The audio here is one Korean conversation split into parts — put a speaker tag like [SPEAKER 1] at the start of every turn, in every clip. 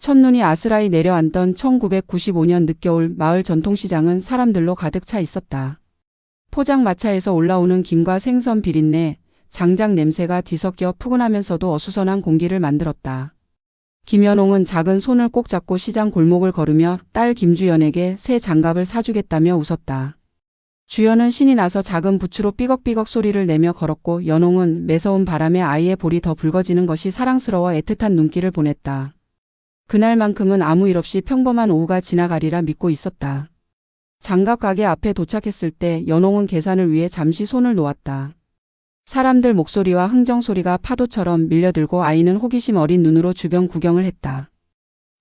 [SPEAKER 1] 첫눈이 아스라이 내려앉던 1995년 늦겨울 마을 전통시장은 사람들로 가득 차 있었다. 포장마차에서 올라오는 김과 생선 비린내, 장작 냄새가 뒤섞여 푸근하면서도 어수선한 공기를 만들었다. 김연홍은 작은 손을 꼭 잡고 시장 골목을 걸으며 딸 김주연에게 새 장갑을 사주겠다며 웃었다. 주연은 신이 나서 작은 부츠로 삐걱삐걱 소리를 내며 걸었고 연홍은 매서운 바람에 아이의 볼이 더 붉어지는 것이 사랑스러워 애틋한 눈길을 보냈다. 그날만큼은 아무 일 없이 평범한 오후가 지나가리라 믿고 있었다. 장갑 가게 앞에 도착했을 때 연홍은 계산을 위해 잠시 손을 놓았다. 사람들 목소리와 흥정 소리가 파도처럼 밀려들고 아이는 호기심 어린 눈으로 주변 구경을 했다.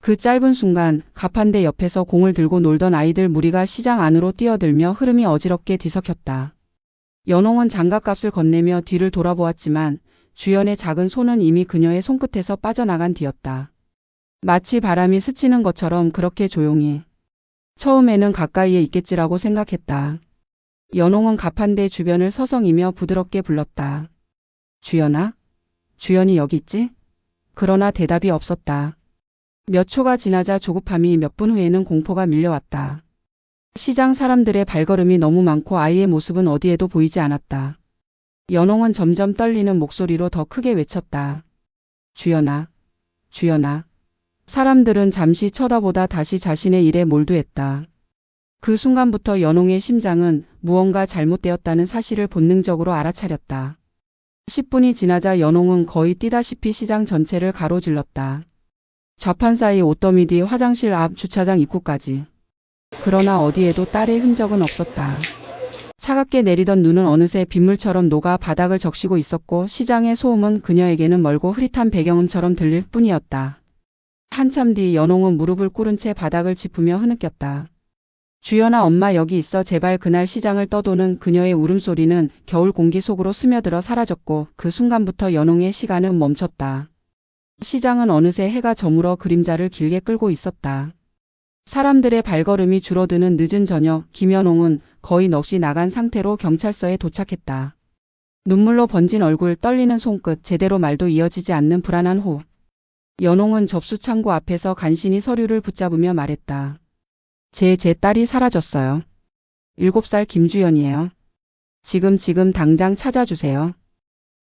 [SPEAKER 1] 그 짧은 순간 가판대 옆에서 공을 들고 놀던 아이들 무리가 시장 안으로 뛰어들며 흐름이 어지럽게 뒤섞였다. 연홍은 장갑값을 건네며 뒤를 돌아보았지만 주연의 작은 손은 이미 그녀의 손끝에서 빠져나간 뒤였다. 마치 바람이 스치는 것처럼 그렇게 조용히. 처음에는 가까이에 있겠지라고 생각했다. 연홍은 가판대 주변을 서성이며 부드럽게 불렀다. 주연아? 주연이 여기 있지? 그러나 대답이 없었다. 몇 초가 지나자 조급함이 몇 분 후에는 공포가 밀려왔다. 시장 사람들의 발걸음이 너무 많고 아이의 모습은 어디에도 보이지 않았다. 연홍은 점점 떨리는 목소리로 더 크게 외쳤다. 주연아, 주연아. 사람들은 잠시 쳐다보다 다시 자신의 일에 몰두했다. 그 순간부터 연홍의 심장은 무언가 잘못되었다는 사실을 본능적으로 알아차렸다. 10분이 지나자 연홍은 거의 뛰다시피 시장 전체를 가로질렀다. 좌판 사이 옷더미 뒤 화장실 앞 주차장 입구까지. 그러나 어디에도 딸의 흔적은 없었다. 차갑게 내리던 눈은 어느새 빗물처럼 녹아 바닥을 적시고 있었고 시장의 소음은 그녀에게는 멀고 흐릿한 배경음처럼 들릴 뿐이었다. 한참 뒤 연홍은 무릎을 꿇은 채 바닥을 짚으며 흐느꼈다. 주연아 엄마 여기 있어 제발. 그날 시장을 떠도는 그녀의 울음소리는 겨울 공기 속으로 스며들어 사라졌고 그 순간부터 연홍의 시간은 멈췄다. 시장은 어느새 해가 저물어 그림자를 길게 끌고 있었다. 사람들의 발걸음이 줄어드는 늦은 저녁 김연홍은 거의 넋이 나간 상태로 경찰서에 도착했다. 눈물로 번진 얼굴, 떨리는 손끝, 제대로 말도 이어지지 않는 불안한 호흡. 연홍은 접수 창구 앞에서 간신히 서류를 붙잡으며 말했다. 제 딸이 사라졌어요. 7살 김주연이에요. 지금 당장 찾아주세요.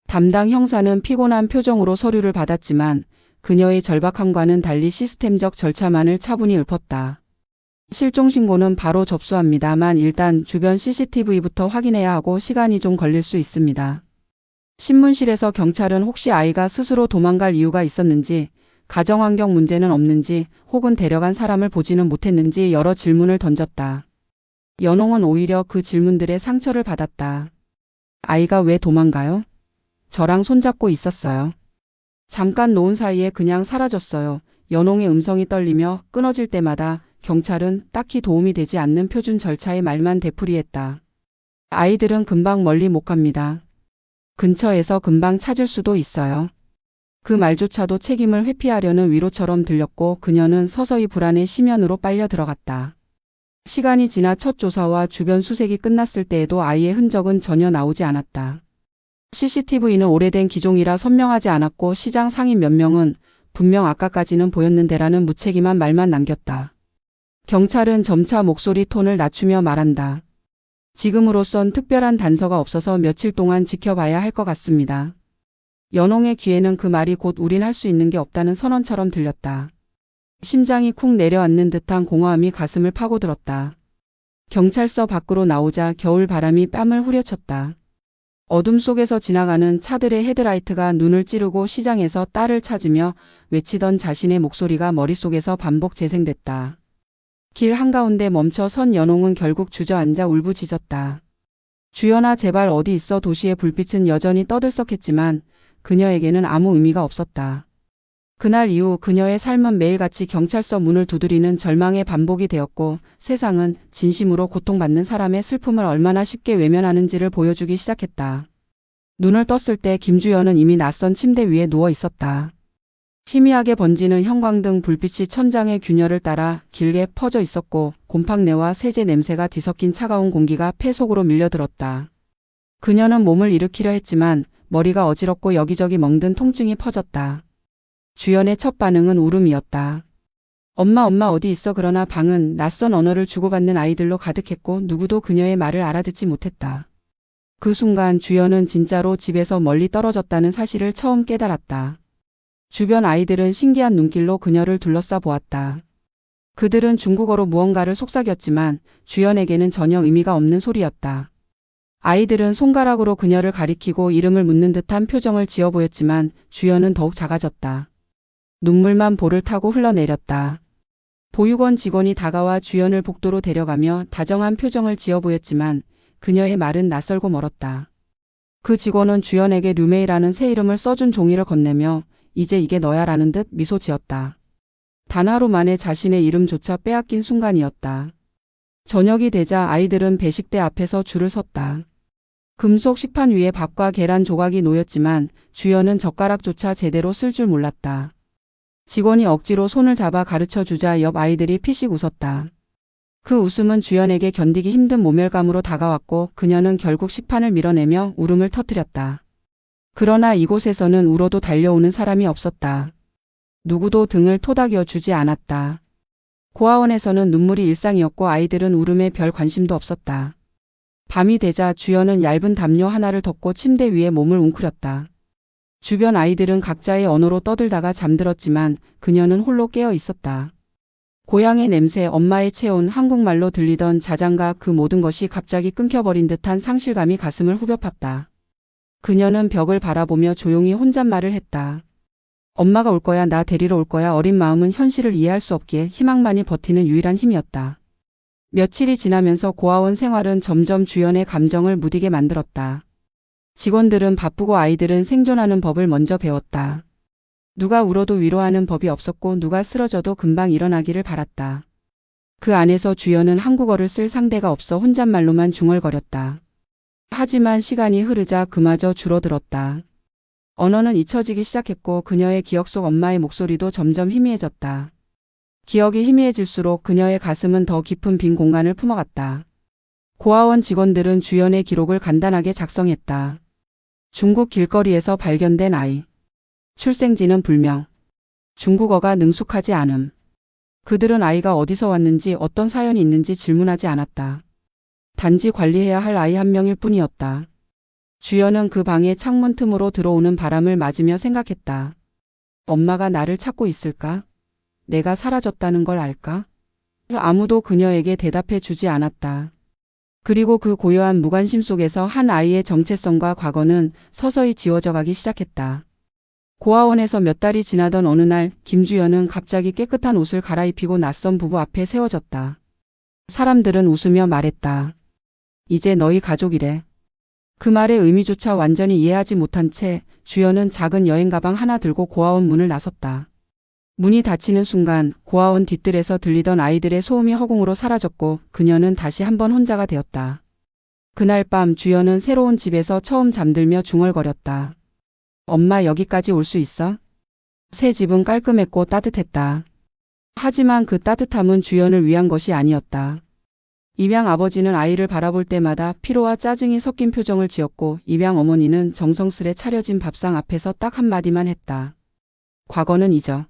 [SPEAKER 1] 담당 형사는 피곤한 표정으로 서류를 받았지만 그녀의 절박함과는 달리 시스템적 절차만을 차분히 읊었다. 실종신고는 바로 접수합니다만 일단 주변 CCTV부터 확인해야 하고 시간이 좀 걸릴 수 있습니다. 신문실에서 경찰은 혹시 아이가 스스로 도망갈 이유가 있었는지, 가정환경 문제는 없는지, 혹은 데려간 사람을 보지는 못했는지 여러 질문을 던졌다. 연홍은 오히려 그 질문들에 상처를 받았다. 아이가 왜 도망가요? 저랑 손잡고 있었어요. 잠깐 놓은 사이에 그냥 사라졌어요. 연홍의 음성이 떨리며 끊어질 때마다 경찰은 딱히 도움이 되지 않는 표준 절차의 말만 되풀이했다. 아이들은 금방 멀리 못 갑니다. 근처에서 금방 찾을 수도 있어요. 그 말조차도 책임을 회피하려는 위로처럼 들렸고 그녀는 서서히 불안의 심연으로 빨려 들어갔다. 시간이 지나 첫 조사와 주변 수색이 끝났을 때에도 아이의 흔적은 전혀 나오지 않았다. CCTV는 오래된 기종이라 선명하지 않았고 시장 상인 몇 명은 분명 아까까지는 보였는데라는 무책임한 말만 남겼다. 경찰은 점차 목소리 톤을 낮추며 말한다. 지금으로선 특별한 단서가 없어서 며칠 동안 지켜봐야 할 것 같습니다. 연홍의 귀에는 그 말이 곧 우린 할 수 있는 게 없다는 선언처럼 들렸다. 심장이 쿵 내려앉는 듯한 공허함이 가슴을 파고들었다. 경찰서 밖으로 나오자 겨울 바람이 뺨을 후려쳤다. 어둠 속에서 지나가는 차들의 헤드라이트가 눈을 찌르고 시장에서 딸을 찾으며 외치던 자신의 목소리가 머릿속에서 반복 재생됐다. 길 한가운데 멈춰 선 연홍은 결국 주저앉아 울부짖었다. 주연아 제발 어디 있어. 도시의 불빛은 여전히 떠들썩했지만 그녀에게는 아무 의미가 없었다. 그날 이후 그녀의 삶은 매일같이 경찰서 문을 두드리는 절망의 반복이 되었고 세상은 진심으로 고통받는 사람의 슬픔을 얼마나 쉽게 외면하는지를 보여주기 시작했다. 눈을 떴을 때 김주연은 이미 낯선 침대 위에 누워 있었다. 희미하게 번지는 형광등 불빛이 천장의 균열을 따라 길게 퍼져 있었고 곰팡내와 세제 냄새가 뒤섞인 차가운 공기가 폐 속으로 밀려들었다. 그녀는 몸을 일으키려 했지만 머리가 어지럽고 여기저기 멍든 통증이 퍼졌다. 주연의 첫 반응은 울음이었다. 엄마 어디 있어? 그러나 방은 낯선 언어를 주고받는 아이들로 가득했고 누구도 그녀의 말을 알아듣지 못했다. 그 순간 주연은 진짜로 집에서 멀리 떨어졌다는 사실을 처음 깨달았다. 주변 아이들은 신기한 눈길로 그녀를 둘러싸 보았다. 그들은 중국어로 무언가를 속삭였지만 주연에게는 전혀 의미가 없는 소리였다. 아이들은 손가락으로 그녀를 가리키고 이름을 묻는 듯한 표정을 지어 보였지만 주연은 더욱 작아졌다. 눈물만 볼을 타고 흘러내렸다. 보육원 직원이 다가와 주연을 복도로 데려가며 다정한 표정을 지어 보였지만 그녀의 말은 낯설고 멀었다. 그 직원은 주연에게 류메이라는 새 이름을 써준 종이를 건네며 이제 이게 너야라는 듯 미소 지었다. 단 하루 만에 자신의 이름조차 빼앗긴 순간이었다. 저녁이 되자 아이들은 배식대 앞에서 줄을 섰다. 금속 식판 위에 밥과 계란 조각이 놓였지만 주연은 젓가락조차 제대로 쓸 줄 몰랐다. 직원이 억지로 손을 잡아 가르쳐 주자 옆 아이들이 피식 웃었다. 그 웃음은 주연에게 견디기 힘든 모멸감으로 다가왔고 그녀는 결국 식판을 밀어내며 울음을 터뜨렸다. 그러나 이곳에서는 울어도 달려오는 사람이 없었다. 누구도 등을 토닥여 주지 않았다. 고아원에서는 눈물이 일상이었고 아이들은 울음에 별 관심도 없었다. 밤이 되자 주연은 얇은 담요 하나를 덮고 침대 위에 몸을 웅크렸다. 주변 아이들은 각자의 언어로 떠들다가 잠들었지만 그녀는 홀로 깨어 있었다. 고향의 냄새, 엄마의 체온, 한국말로 들리던 자장가 그 모든 것이 갑자기 끊겨버린 듯한 상실감이 가슴을 후벼 팠다. 그녀는 벽을 바라보며 조용히 혼잣말을 했다. 엄마가 올 거야, 나 데리러 올 거야. 어린 마음은 현실을 이해할 수 없기에 희망만이 버티는 유일한 힘이었다. 며칠이 지나면서 고아원 생활은 점점 주연의 감정을 무디게 만들었다. 직원들은 바쁘고 아이들은 생존하는 법을 먼저 배웠다. 누가 울어도 위로하는 법이 없었고 누가 쓰러져도 금방 일어나기를 바랐다. 그 안에서 주연은 한국어를 쓸 상대가 없어 혼잣말로만 중얼거렸다. 하지만 시간이 흐르자 그마저 줄어들었다. 언어는 잊혀지기 시작했고 그녀의 기억 속 엄마의 목소리도 점점 희미해졌다. 기억이 희미해질수록 그녀의 가슴은 더 깊은 빈 공간을 품어갔다. 고아원 직원들은 주연의 기록을 간단하게 작성했다. 중국 길거리에서 발견된 아이. 출생지는 불명. 중국어가 능숙하지 않음. 그들은 아이가 어디서 왔는지 어떤 사연이 있는지 질문하지 않았다. 단지 관리해야 할 아이 한 명일 뿐이었다. 주연은 그 방의 창문 틈으로 들어오는 바람을 맞으며 생각했다. 엄마가 나를 찾고 있을까? 내가 사라졌다는 걸 알까? 아무도 그녀에게 대답해 주지 않았다. 그리고 그 고요한 무관심 속에서 한 아이의 정체성과 과거는 서서히 지워져 가기 시작했다. 고아원에서 몇 달이 지나던 어느 날 김주연은 갑자기 깨끗한 옷을 갈아입히고 낯선 부부 앞에 세워졌다. 사람들은 웃으며 말했다. 이제 너희 가족이래. 그 말의 의미조차 완전히 이해하지 못한 채 주연은 작은 여행 가방 하나 들고 고아원 문을 나섰다. 문이 닫히는 순간 고아원 뒤뜰에서 들리던 아이들의 소음이 허공으로 사라졌고 그녀는 다시 한번 혼자가 되었다. 그날 밤 주연은 새로운 집에서 처음 잠들며 중얼거렸다. 엄마 여기까지 올 수 있어? 새 집은 깔끔했고 따뜻했다. 하지만 그 따뜻함은 주연을 위한 것이 아니었다. 입양 아버지는 아이를 바라볼 때마다 피로와 짜증이 섞인 표정을 지었고 입양 어머니는 정성스레 차려진 밥상 앞에서 딱 한마디만 했다. 과거는 잊어.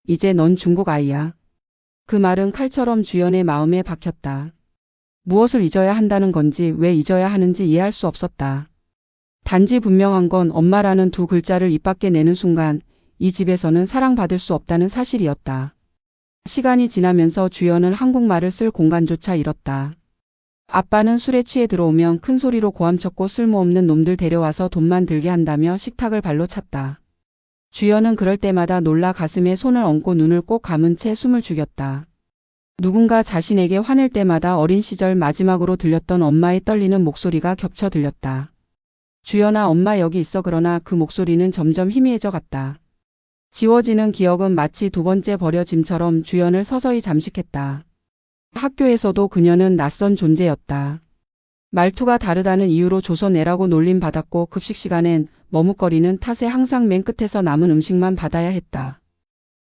[SPEAKER 1] 이제 넌 중국 아이야. 그 말은 칼처럼 주연의 마음에 박혔다. 무엇을 잊어야 한다는 건지 왜 잊어야 하는지 이해할 수 없었다. 단지 분명한 건 엄마라는 두 글자를 입 밖에 내는 순간 이 집에서는 사랑받을 수 없다는 사실이었다. 시간이 지나면서 주연은 한국말을 쓸 공간조차 잃었다. 아빠는 술에 취해 들어오면 큰 소리로 고함쳤고 쓸모없는 놈들 데려와서 돈만 들게 한다며 식탁을 발로 찼다. 주연은 그럴 때마다 놀라 가슴에 손을 얹고 눈을 꼭 감은 채 숨을 죽였다. 누군가 자신에게 화낼 때마다 어린 시절 마지막으로 들렸던 엄마의 떨리는 목소리가 겹쳐 들렸다. 주연아, 엄마 여기 있어. 그러나 그 목소리는 점점 희미해져 갔다. 지워지는 기억은 마치 두 번째 버려짐처럼 주연을 서서히 잠식했다. 학교에서도 그녀는 낯선 존재였다. 말투가 다르다는 이유로 조선애라고 놀림받았고 급식 시간엔 머뭇거리는 탓에 항상 맨 끝에서 남은 음식만 받아야 했다.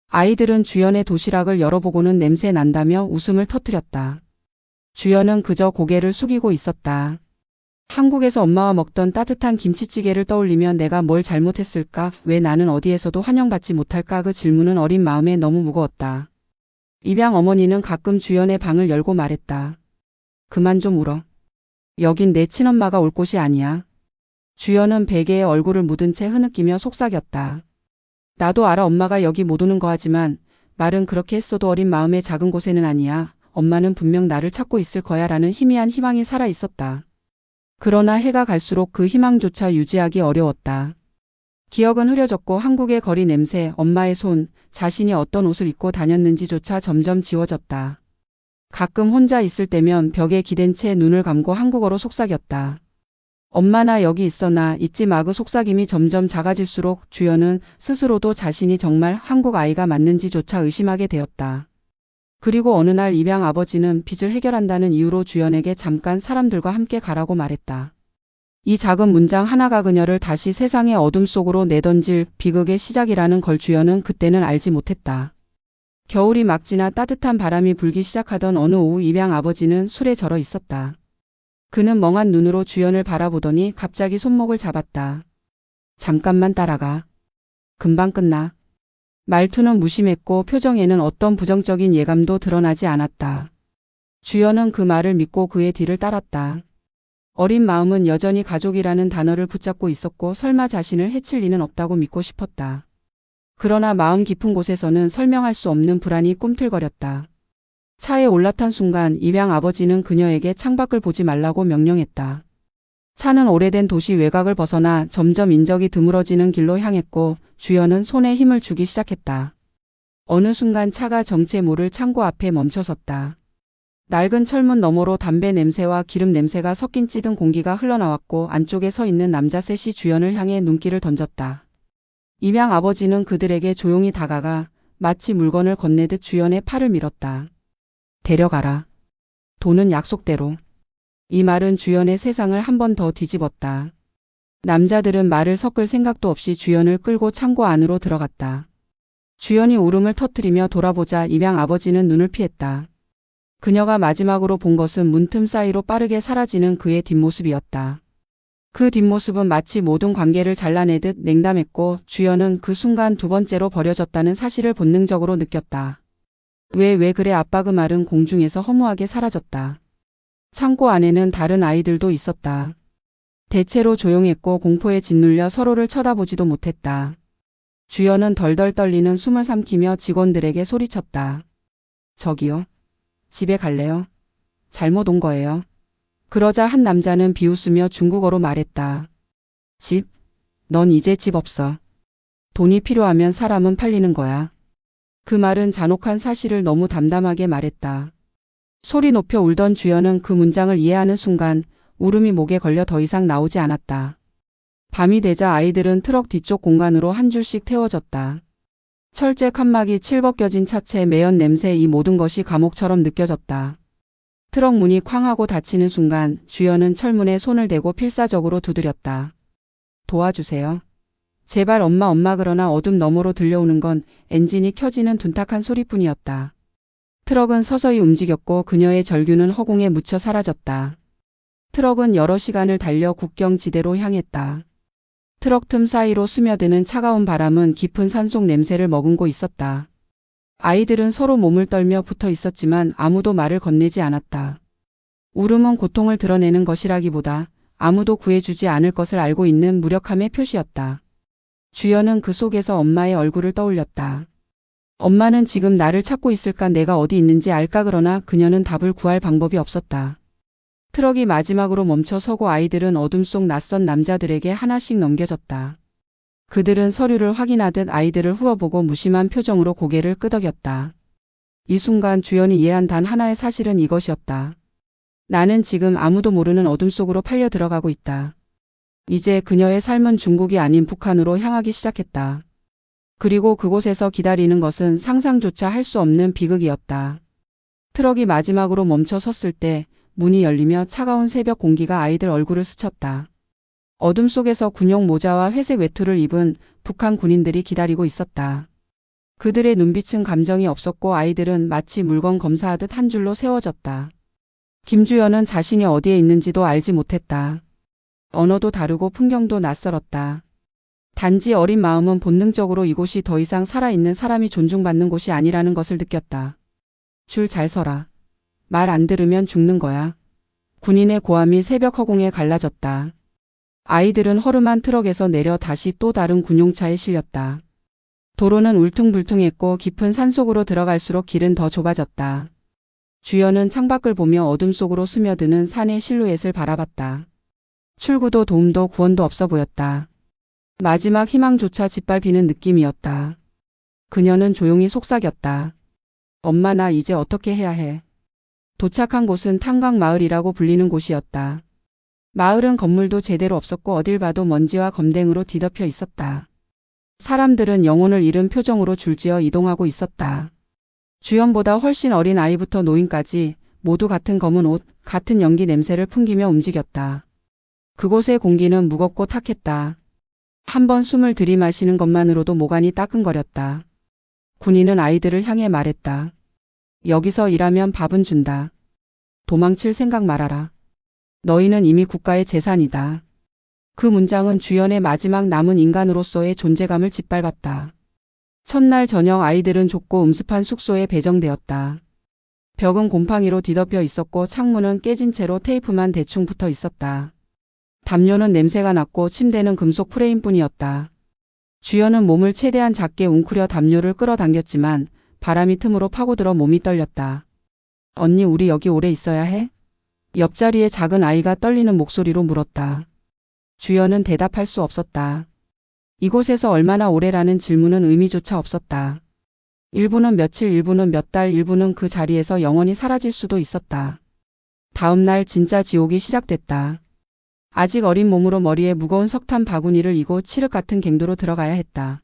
[SPEAKER 1] 아이들은 주연의 도시락을 열어보고는 냄새 난다며 웃음을 터뜨렸다. 주연은 그저 고개를 숙이고 있었다. 한국에서 엄마와 먹던 따뜻한 김치찌개를 떠올리면 내가 뭘 잘못했을까? 왜 나는 어디에서도 환영받지 못할까? 그 질문은 어린 마음에 너무 무거웠다. 입양 어머니는 가끔 주연의 방을 열고 말했다. 그만 좀 울어. 여긴 내 친엄마가 올 곳이 아니야. 주연은 베개에 얼굴을 묻은 채 흐느끼며 속삭였다. 나도 알아 엄마가 여기 못 오는 거 하지만 말은 그렇게 했어도 어린 마음의 작은 곳에는 아니야. 엄마는 분명 나를 찾고 있을 거야 라는 희미한 희망이 살아 있었다. 그러나 해가 갈수록 그 희망조차 유지하기 어려웠다. 기억은 흐려졌고 한국의 거리 냄새, 엄마의 손, 자신이 어떤 옷을 입고 다녔는지조차 점점 지워졌다. 가끔 혼자 있을 때면 벽에 기댄 채 눈을 감고 한국어로 속삭였다. 엄마 나 여기 있어 나 잊지 마. 그 속삭임이 점점 작아질수록 주연은 스스로도 자신이 정말 한국 아이가 맞는지조차 의심하게 되었다. 그리고 어느 날 입양 아버지는 빚을 해결한다는 이유로 주연에게 잠깐 사람들과 함께 가라고 말했다. 이 작은 문장 하나가 그녀를 다시 세상의 어둠 속으로 내던질 비극의 시작이라는 걸 주연은 그때는 알지 못했다. 겨울이 막 지나 따뜻한 바람이 불기 시작하던 어느 오후 입양 아버지는 술에 절어 있었다. 그는 멍한 눈으로 주연을 바라보더니 갑자기 손목을 잡았다. 잠깐만 따라가. 금방 끝나. 말투는 무심했고 표정에는 어떤 부정적인 예감도 드러나지 않았다. 주연은 그 말을 믿고 그의 뒤를 따랐다. 어린 마음은 여전히 가족이라는 단어를 붙잡고 있었고 설마 자신을 해칠 리는 없다고 믿고 싶었다. 그러나 마음 깊은 곳에서는 설명할 수 없는 불안이 꿈틀거렸다. 차에 올라탄 순간 입양 아버지는 그녀에게 창밖을 보지 말라고 명령했다. 차는 오래된 도시 외곽을 벗어나 점점 인적이 드물어지는 길로 향했고 주연은 손에 힘을 주기 시작했다. 어느 순간 차가 정체 모를 창고 앞에 멈춰섰다. 낡은 철문 너머로 담배 냄새와 기름 냄새가 섞인 찌든 공기가 흘러나왔고 안쪽에 서 있는 남자 셋이 주연을 향해 눈길을 던졌다. 입양 아버지는 그들에게 조용히 다가가 마치 물건을 건네듯 주연의 팔을 밀었다. 데려가라. 돈은 약속대로. 이 말은 주연의 세상을 한 번 더 뒤집었다. 남자들은 말을 섞을 생각도 없이 주연을 끌고 창고 안으로 들어갔다. 주연이 울음을 터뜨리며 돌아보자 입양 아버지는 눈을 피했다. 그녀가 마지막으로 본 것은 문틈 사이로 빠르게 사라지는 그의 뒷모습이었다. 그 뒷모습은 마치 모든 관계를 잘라내듯 냉담했고 주연은 그 순간 두 번째로 버려졌다는 사실을 본능적으로 느꼈다. 왜 그래 아빠 그 말은 공중에서 허무하게 사라졌다. 창고 안에는 다른 아이들도 있었다. 대체로 조용했고 공포에 짓눌려 서로를 쳐다보지도 못했다. 주연은 덜덜 떨리는 숨을 삼키며 직원들에게 소리쳤다. 저기요. 집에 갈래요? 잘못 온 거예요. 그러자 한 남자는 비웃으며 중국어로 말했다. 집? 넌 이제 집 없어. 돈이 필요하면 사람은 팔리는 거야. 그 말은 잔혹한 사실을 너무 담담하게 말했다. 소리 높여 울던 주연은 그 문장을 이해하는 순간 울음이 목에 걸려 더 이상 나오지 않았다. 밤이 되자 아이들은 트럭 뒤쪽 공간으로 한 줄씩 태워졌다. 철제 칸막이 칠벗겨진 차체 매연 냄새 이 모든 것이 감옥처럼 느껴졌다. 트럭 문이 쾅 하고 닫히는 순간 주연은 철문에 손을 대고 필사적으로 두드렸다. 도와주세요. 제발 엄마 그러나 어둠 너머로 들려오는 건 엔진이 켜지는 둔탁한 소리뿐이었다. 트럭은 서서히 움직였고 그녀의 절규는 허공에 묻혀 사라졌다. 트럭은 여러 시간을 달려 국경지대로 향했다. 트럭 틈 사이로 스며드는 차가운 바람은 깊은 산속 냄새를 머금고 있었다. 아이들은 서로 몸을 떨며 붙어 있었지만 아무도 말을 건네지 않았다. 울음은 고통을 드러내는 것이라기보다 아무도 구해주지 않을 것을 알고 있는 무력함의 표시였다. 주연은 그 속에서 엄마의 얼굴을 떠올렸다. 엄마는 지금 나를 찾고 있을까 내가 어디 있는지 알까 그러나 그녀는 답을 구할 방법이 없었다. 트럭이 마지막으로 멈춰 서고 아이들은 어둠 속 낯선 남자들에게 하나씩 넘겨졌다. 그들은 서류를 확인하듯 아이들을 후어보고 무심한 표정으로 고개를 끄덕였다. 이 순간 주연이 이해한 단 하나의 사실은 이것이었다. 나는 지금 아무도 모르는 어둠 속으로 팔려 들어가고 있다. 이제 그녀의 삶은 중국이 아닌 북한으로 향하기 시작했다. 그리고 그곳에서 기다리는 것은 상상조차 할 수 없는 비극이었다. 트럭이 마지막으로 멈춰 섰을 때 문이 열리며 차가운 새벽 공기가 아이들 얼굴을 스쳤다. 어둠 속에서 군용 모자와 회색 외투를 입은 북한 군인들이 기다리고 있었다. 그들의 눈빛은 감정이 없었고 아이들은 마치 물건 검사하듯 한 줄로 세워졌다. 김주연은 자신이 어디에 있는지도 알지 못했다. 언어도 다르고 풍경도 낯설었다. 단지 어린 마음은 본능적으로 이곳이 더 이상 살아있는 사람이 존중받는 곳이 아니라는 것을 느꼈다. 줄 잘 서라. 말 안 들으면 죽는 거야. 군인의 고함이 새벽 허공에 갈라졌다. 아이들은 허름한 트럭에서 내려 다시 또 다른 군용차에 실렸다. 도로는 울퉁불퉁했고 깊은 산속으로 들어갈수록 길은 더 좁아졌다. 주연은 창밖을 보며 어둠 속으로 스며드는 산의 실루엣을 바라봤다. 출구도 도움도 구원도 없어 보였다. 마지막 희망조차 짓밟히는 느낌이었다. 그녀는 조용히 속삭였다. 엄마, 나 이제 어떻게 해야 해? 도착한 곳은 탄광마을이라고 불리는 곳이었다. 마을은 건물도 제대로 없었고 어딜 봐도 먼지와 검댕으로 뒤덮여 있었다. 사람들은 영혼을 잃은 표정으로 줄지어 이동하고 있었다. 주연보다 훨씬 어린 아이부터 노인까지 모두 같은 검은 옷, 같은 연기 냄새를 풍기며 움직였다. 그곳의 공기는 무겁고 탁했다. 한번 숨을 들이마시는 것만으로도 모관이 따끔거렸다. 군인은 아이들을 향해 말했다. 여기서 일하면 밥은 준다. 도망칠 생각 말아라. 너희는 이미 국가의 재산이다. 그 문장은 주연의 마지막 남은 인간으로서의 존재감을 짓밟았다. 첫날 저녁 아이들은 좁고 음습한 숙소에 배정되었다. 벽은 곰팡이로 뒤덮여 있었고 창문은 깨진 채로 테이프만 대충 붙어 있었다. 담요는 냄새가 났고 침대는 금속 프레임뿐이었다. 주연은 몸을 최대한 작게 웅크려 담요를 끌어당겼지만 바람이 틈으로 파고들어 몸이 떨렸다. 언니, 우리 여기 오래 있어야 해? 옆자리에 작은 아이가 떨리는 목소리로 물었다. 주연은 대답할 수 없었다. 이곳에서 얼마나 오래라는 질문은 의미조차 없었다. 일부는 며칠, 일부는 몇 달, 일부는 그 자리에서 영원히 사라질 수도 있었다. 다음 날 진짜 지옥이 시작됐다. 아직 어린 몸으로 머리에 무거운 석탄 바구니를 이고 칠흑 같은 갱도로 들어가야 했다.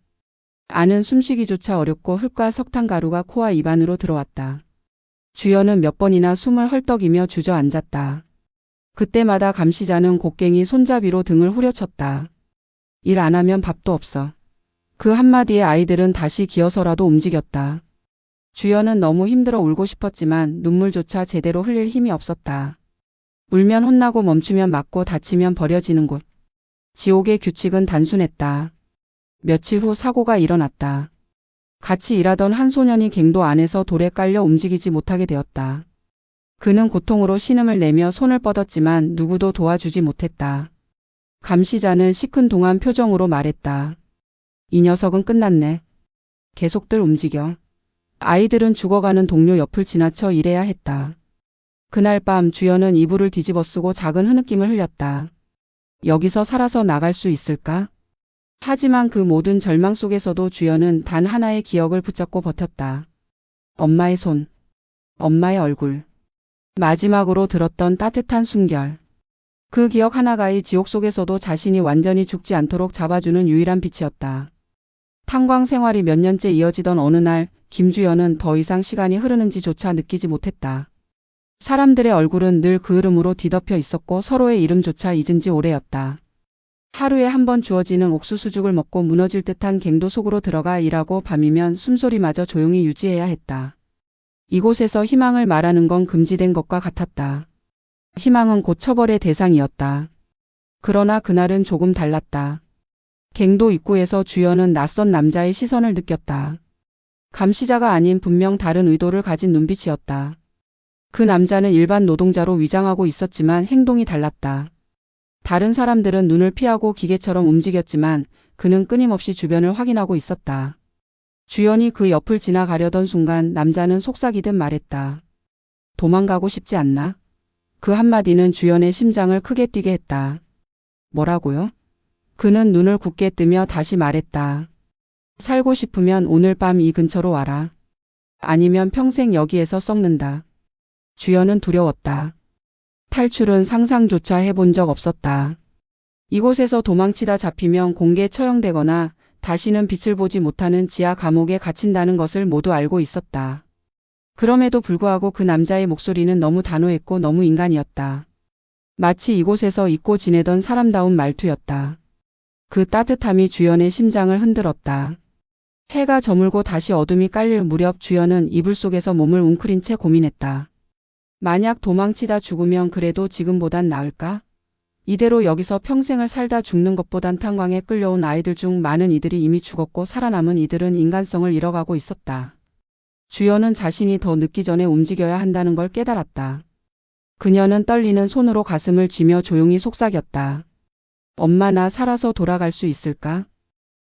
[SPEAKER 1] 안은 숨쉬기조차 어렵고 흙과 석탄 가루가 코와 입 안으로 들어왔다. 주연은 몇 번이나 숨을 헐떡이며 주저앉았다. 그때마다 감시자는 곡괭이 손잡이로 등을 후려쳤다. 일 안 하면 밥도 없어. 그 한마디에 아이들은 다시 기어서라도 움직였다. 주연은 너무 힘들어 울고 싶었지만 눈물조차 제대로 흘릴 힘이 없었다. 울면 혼나고 멈추면 맞고 다치면 버려지는 곳. 지옥의 규칙은 단순했다. 며칠 후 사고가 일어났다. 같이 일하던 한 소년이 갱도 안에서 돌에 깔려 움직이지 못하게 되었다. 그는 고통으로 신음을 내며 손을 뻗었지만 누구도 도와주지 못했다. 감시자는 시큰둥한 표정으로 말했다. 이 녀석은 끝났네. 계속들 움직여. 아이들은 죽어가는 동료 옆을 지나쳐 일해야 했다. 그날 밤 주연은 이불을 뒤집어 쓰고 작은 흐느낌을 흘렸다. 여기서 살아서 나갈 수 있을까? 하지만 그 모든 절망 속에서도 주연은 단 하나의 기억을 붙잡고 버텼다. 엄마의 손, 엄마의 얼굴, 마지막으로 들었던 따뜻한 숨결. 그 기억 하나가 이 지옥 속에서도 자신이 완전히 죽지 않도록 잡아주는 유일한 빛이었다. 탄광 생활이 몇 년째 이어지던 어느 날 김주연은 더 이상 시간이 흐르는지조차 느끼지 못했다. 사람들의 얼굴은 늘 그 이름으로 뒤덮여 있었고 서로의 이름조차 잊은 지 오래였다. 하루에 한 번 주어지는 옥수수죽을 먹고 무너질 듯한 갱도 속으로 들어가 일하고 밤이면 숨소리마저 조용히 유지해야 했다. 이곳에서 희망을 말하는 건 금지된 것과 같았다. 희망은 곧 처벌의 대상이었다. 그러나 그날은 조금 달랐다. 갱도 입구에서 주연은 낯선 남자의 시선을 느꼈다. 감시자가 아닌 분명 다른 의도를 가진 눈빛이었다. 그 남자는 일반 노동자로 위장하고 있었지만 행동이 달랐다. 다른 사람들은 눈을 피하고 기계처럼 움직였지만 그는 끊임없이 주변을 확인하고 있었다. 주연이 그 옆을 지나가려던 순간 남자는 속삭이듯 말했다. 도망가고 싶지 않나? 그 한마디는 주연의 심장을 크게 뛰게 했다. 뭐라고요? 그는 눈을 굳게 뜨며 다시 말했다. 살고 싶으면 오늘 밤 이 근처로 와라. 아니면 평생 여기에서 썩는다. 주연은 두려웠다. 탈출은 상상조차 해본 적 없었다. 이곳에서 도망치다 잡히면 공개 처형되거나 다시는 빛을 보지 못하는 지하 감옥에 갇힌다는 것을 모두 알고 있었다. 그럼에도 불구하고 그 남자의 목소리는 너무 단호했고 너무 인간이었다. 마치 이곳에서 잊고 지내던 사람다운 말투였다. 그 따뜻함이 주연의 심장을 흔들었다. 해가 저물고 다시 어둠이 깔릴 무렵 주연은 이불 속에서 몸을 웅크린 채 고민했다. 만약 도망치다 죽으면 그래도 지금보단 나을까? 이대로 여기서 평생을 살다 죽는 것보단 탄광에 끌려온 아이들 중 많은 이들이 이미 죽었고 살아남은 이들은 인간성을 잃어가고 있었다. 주연은 자신이 더 늦기 전에 움직여야 한다는 걸 깨달았다. 그녀는 떨리는 손으로 가슴을 쥐며 조용히 속삭였다. 엄마, 나 살아서 돌아갈 수 있을까?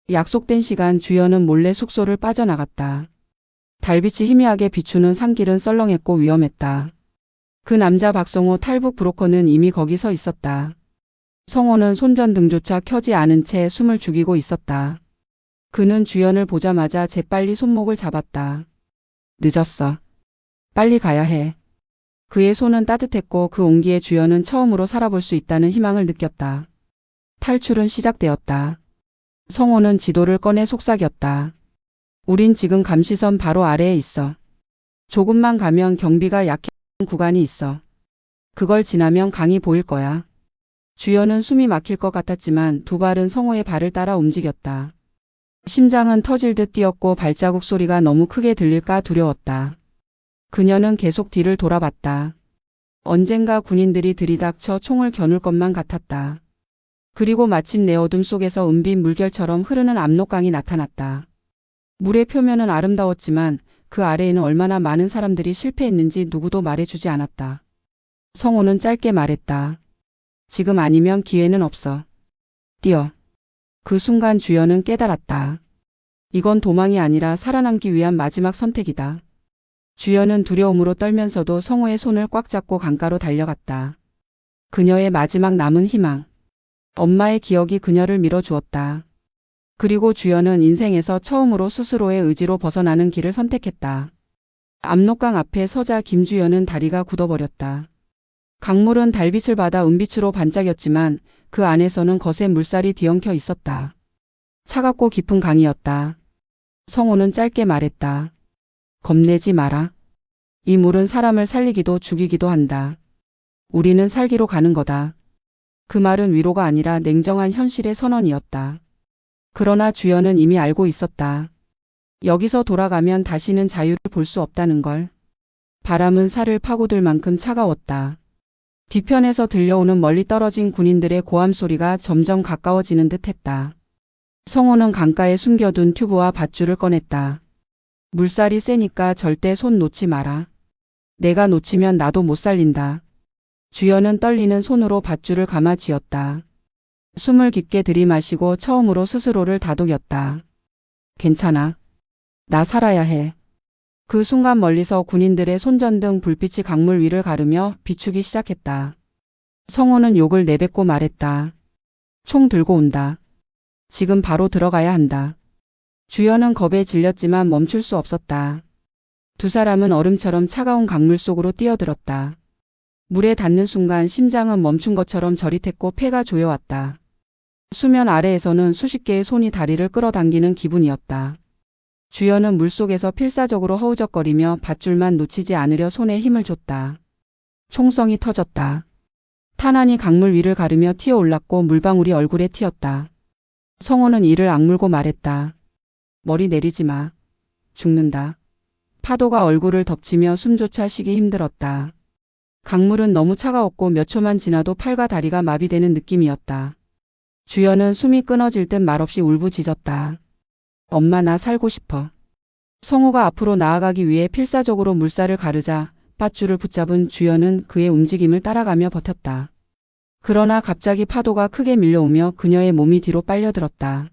[SPEAKER 1] 약속된 시간 주연은 몰래 숙소를 빠져나갔다. 달빛이 희미하게 비추는 산길은 썰렁했고 위험했다. 그 남자 박성호 탈북 브로커는 이미 거기 서 있었다. 성호는 손전등조차 켜지 않은 채 숨을 죽이고 있었다. 그는 주연을 보자마자 재빨리 손목을 잡았다. 늦었어. 빨리 가야 해. 그의 손은 따뜻했고 그 온기에 주연은 처음으로 살아볼 수 있다는 희망을 느꼈다. 탈출은 시작되었다. 성호는 지도를 꺼내 속삭였다. 우린 지금 감시선 바로 아래에 있어. 조금만 가면 경비가 약해지는 구간이 있어. 그걸 지나면 강이 보일 거야. 주연은 숨이 막힐 것 같았지만 두 발은 성호의 발을 따라 움직였다. 심장은 터질 듯 뛰었고 발자국 소리가 너무 크게 들릴까 두려웠다. 그녀는 계속 뒤를 돌아봤다. 언젠가 군인들이 들이닥쳐 총을 겨눌 것만 같았다. 그리고 마침내 어둠 속에서 은빛 물결처럼 흐르는 압록강이 나타났다. 물의 표면은 아름다웠지만 그 아래에는 얼마나 많은 사람들이 실패했는지 누구도 말해주지 않았다. 성호는 짧게 말했다. 지금 아니면 기회는 없어. 뛰어. 그 순간 주연은 깨달았다. 이건 도망이 아니라 살아남기 위한 마지막 선택이다. 주연은 두려움으로 떨면서도 성호의 손을 꽉 잡고 강가로 달려갔다. 그녀의 마지막 남은 희망. 엄마의 기억이 그녀를 밀어주었다. 그리고 주연은 인생에서 처음으로 스스로의 의지로 벗어나는 길을 선택했다. 압록강 앞에 서자 김주연은 다리가 굳어버렸다. 강물은 달빛을 받아 은빛으로 반짝였지만 그 안에서는 거센 물살이 뒤엉켜 있었다. 차갑고 깊은 강이었다. 성호는 짧게 말했다. 겁내지 마라. 이 물은 사람을 살리기도 죽이기도 한다. 우리는 살기로 가는 거다. 그 말은 위로가 아니라 냉정한 현실의 선언이었다. 그러나 주연은 이미 알고 있었다. 여기서 돌아가면 다시는 자유를 볼 수 없다는 걸. 바람은 살을 파고들 만큼 차가웠다. 뒤편에서 들려오는 멀리 떨어진 군인들의 고함 소리가 점점 가까워지는 듯 했다. 성호는 강가에 숨겨둔 튜브와 밧줄을 꺼냈다. 물살이 세니까 절대 손 놓지 마라. 내가 놓치면 나도 못 살린다. 주연은 떨리는 손으로 밧줄을 감아 쥐었다. 숨을 깊게 들이마시고 처음으로 스스로를 다독였다. 괜찮아. 나 살아야 해. 그 순간 멀리서 군인들의 손전등 불빛이 강물 위를 가르며 비추기 시작했다. 성호는 욕을 내뱉고 말했다. 총 들고 온다. 지금 바로 들어가야 한다. 주연은 겁에 질렸지만 멈출 수 없었다. 두 사람은 얼음처럼 차가운 강물 속으로 뛰어들었다. 물에 닿는 순간 심장은 멈춘 것처럼 저릿했고 폐가 조여왔다. 수면 아래에서는 수십 개의 손이 다리를 끌어당기는 기분이었다. 주연은 물속에서 필사적으로 허우적거리며 밧줄만 놓치지 않으려 손에 힘을 줬다. 총성이 터졌다. 탄환이 강물 위를 가르며 튀어올랐고 물방울이 얼굴에 튀었다. 성호는 이를 악물고 말했다. 머리 내리지 마. 죽는다. 파도가 얼굴을 덮치며 숨조차 쉬기 힘들었다. 강물은 너무 차가웠고 몇 초만 지나도 팔과 다리가 마비되는 느낌이었다. 주연은 숨이 끊어질 듯 말없이 울부짖었다. 엄마, 나 살고 싶어. 성호가 앞으로 나아가기 위해 필사적으로 물살을 가르자 밧줄을 붙잡은 주연은 그의 움직임을 따라가며 버텼다. 그러나 갑자기 파도가 크게 밀려오며 그녀의 몸이 뒤로 빨려들었다.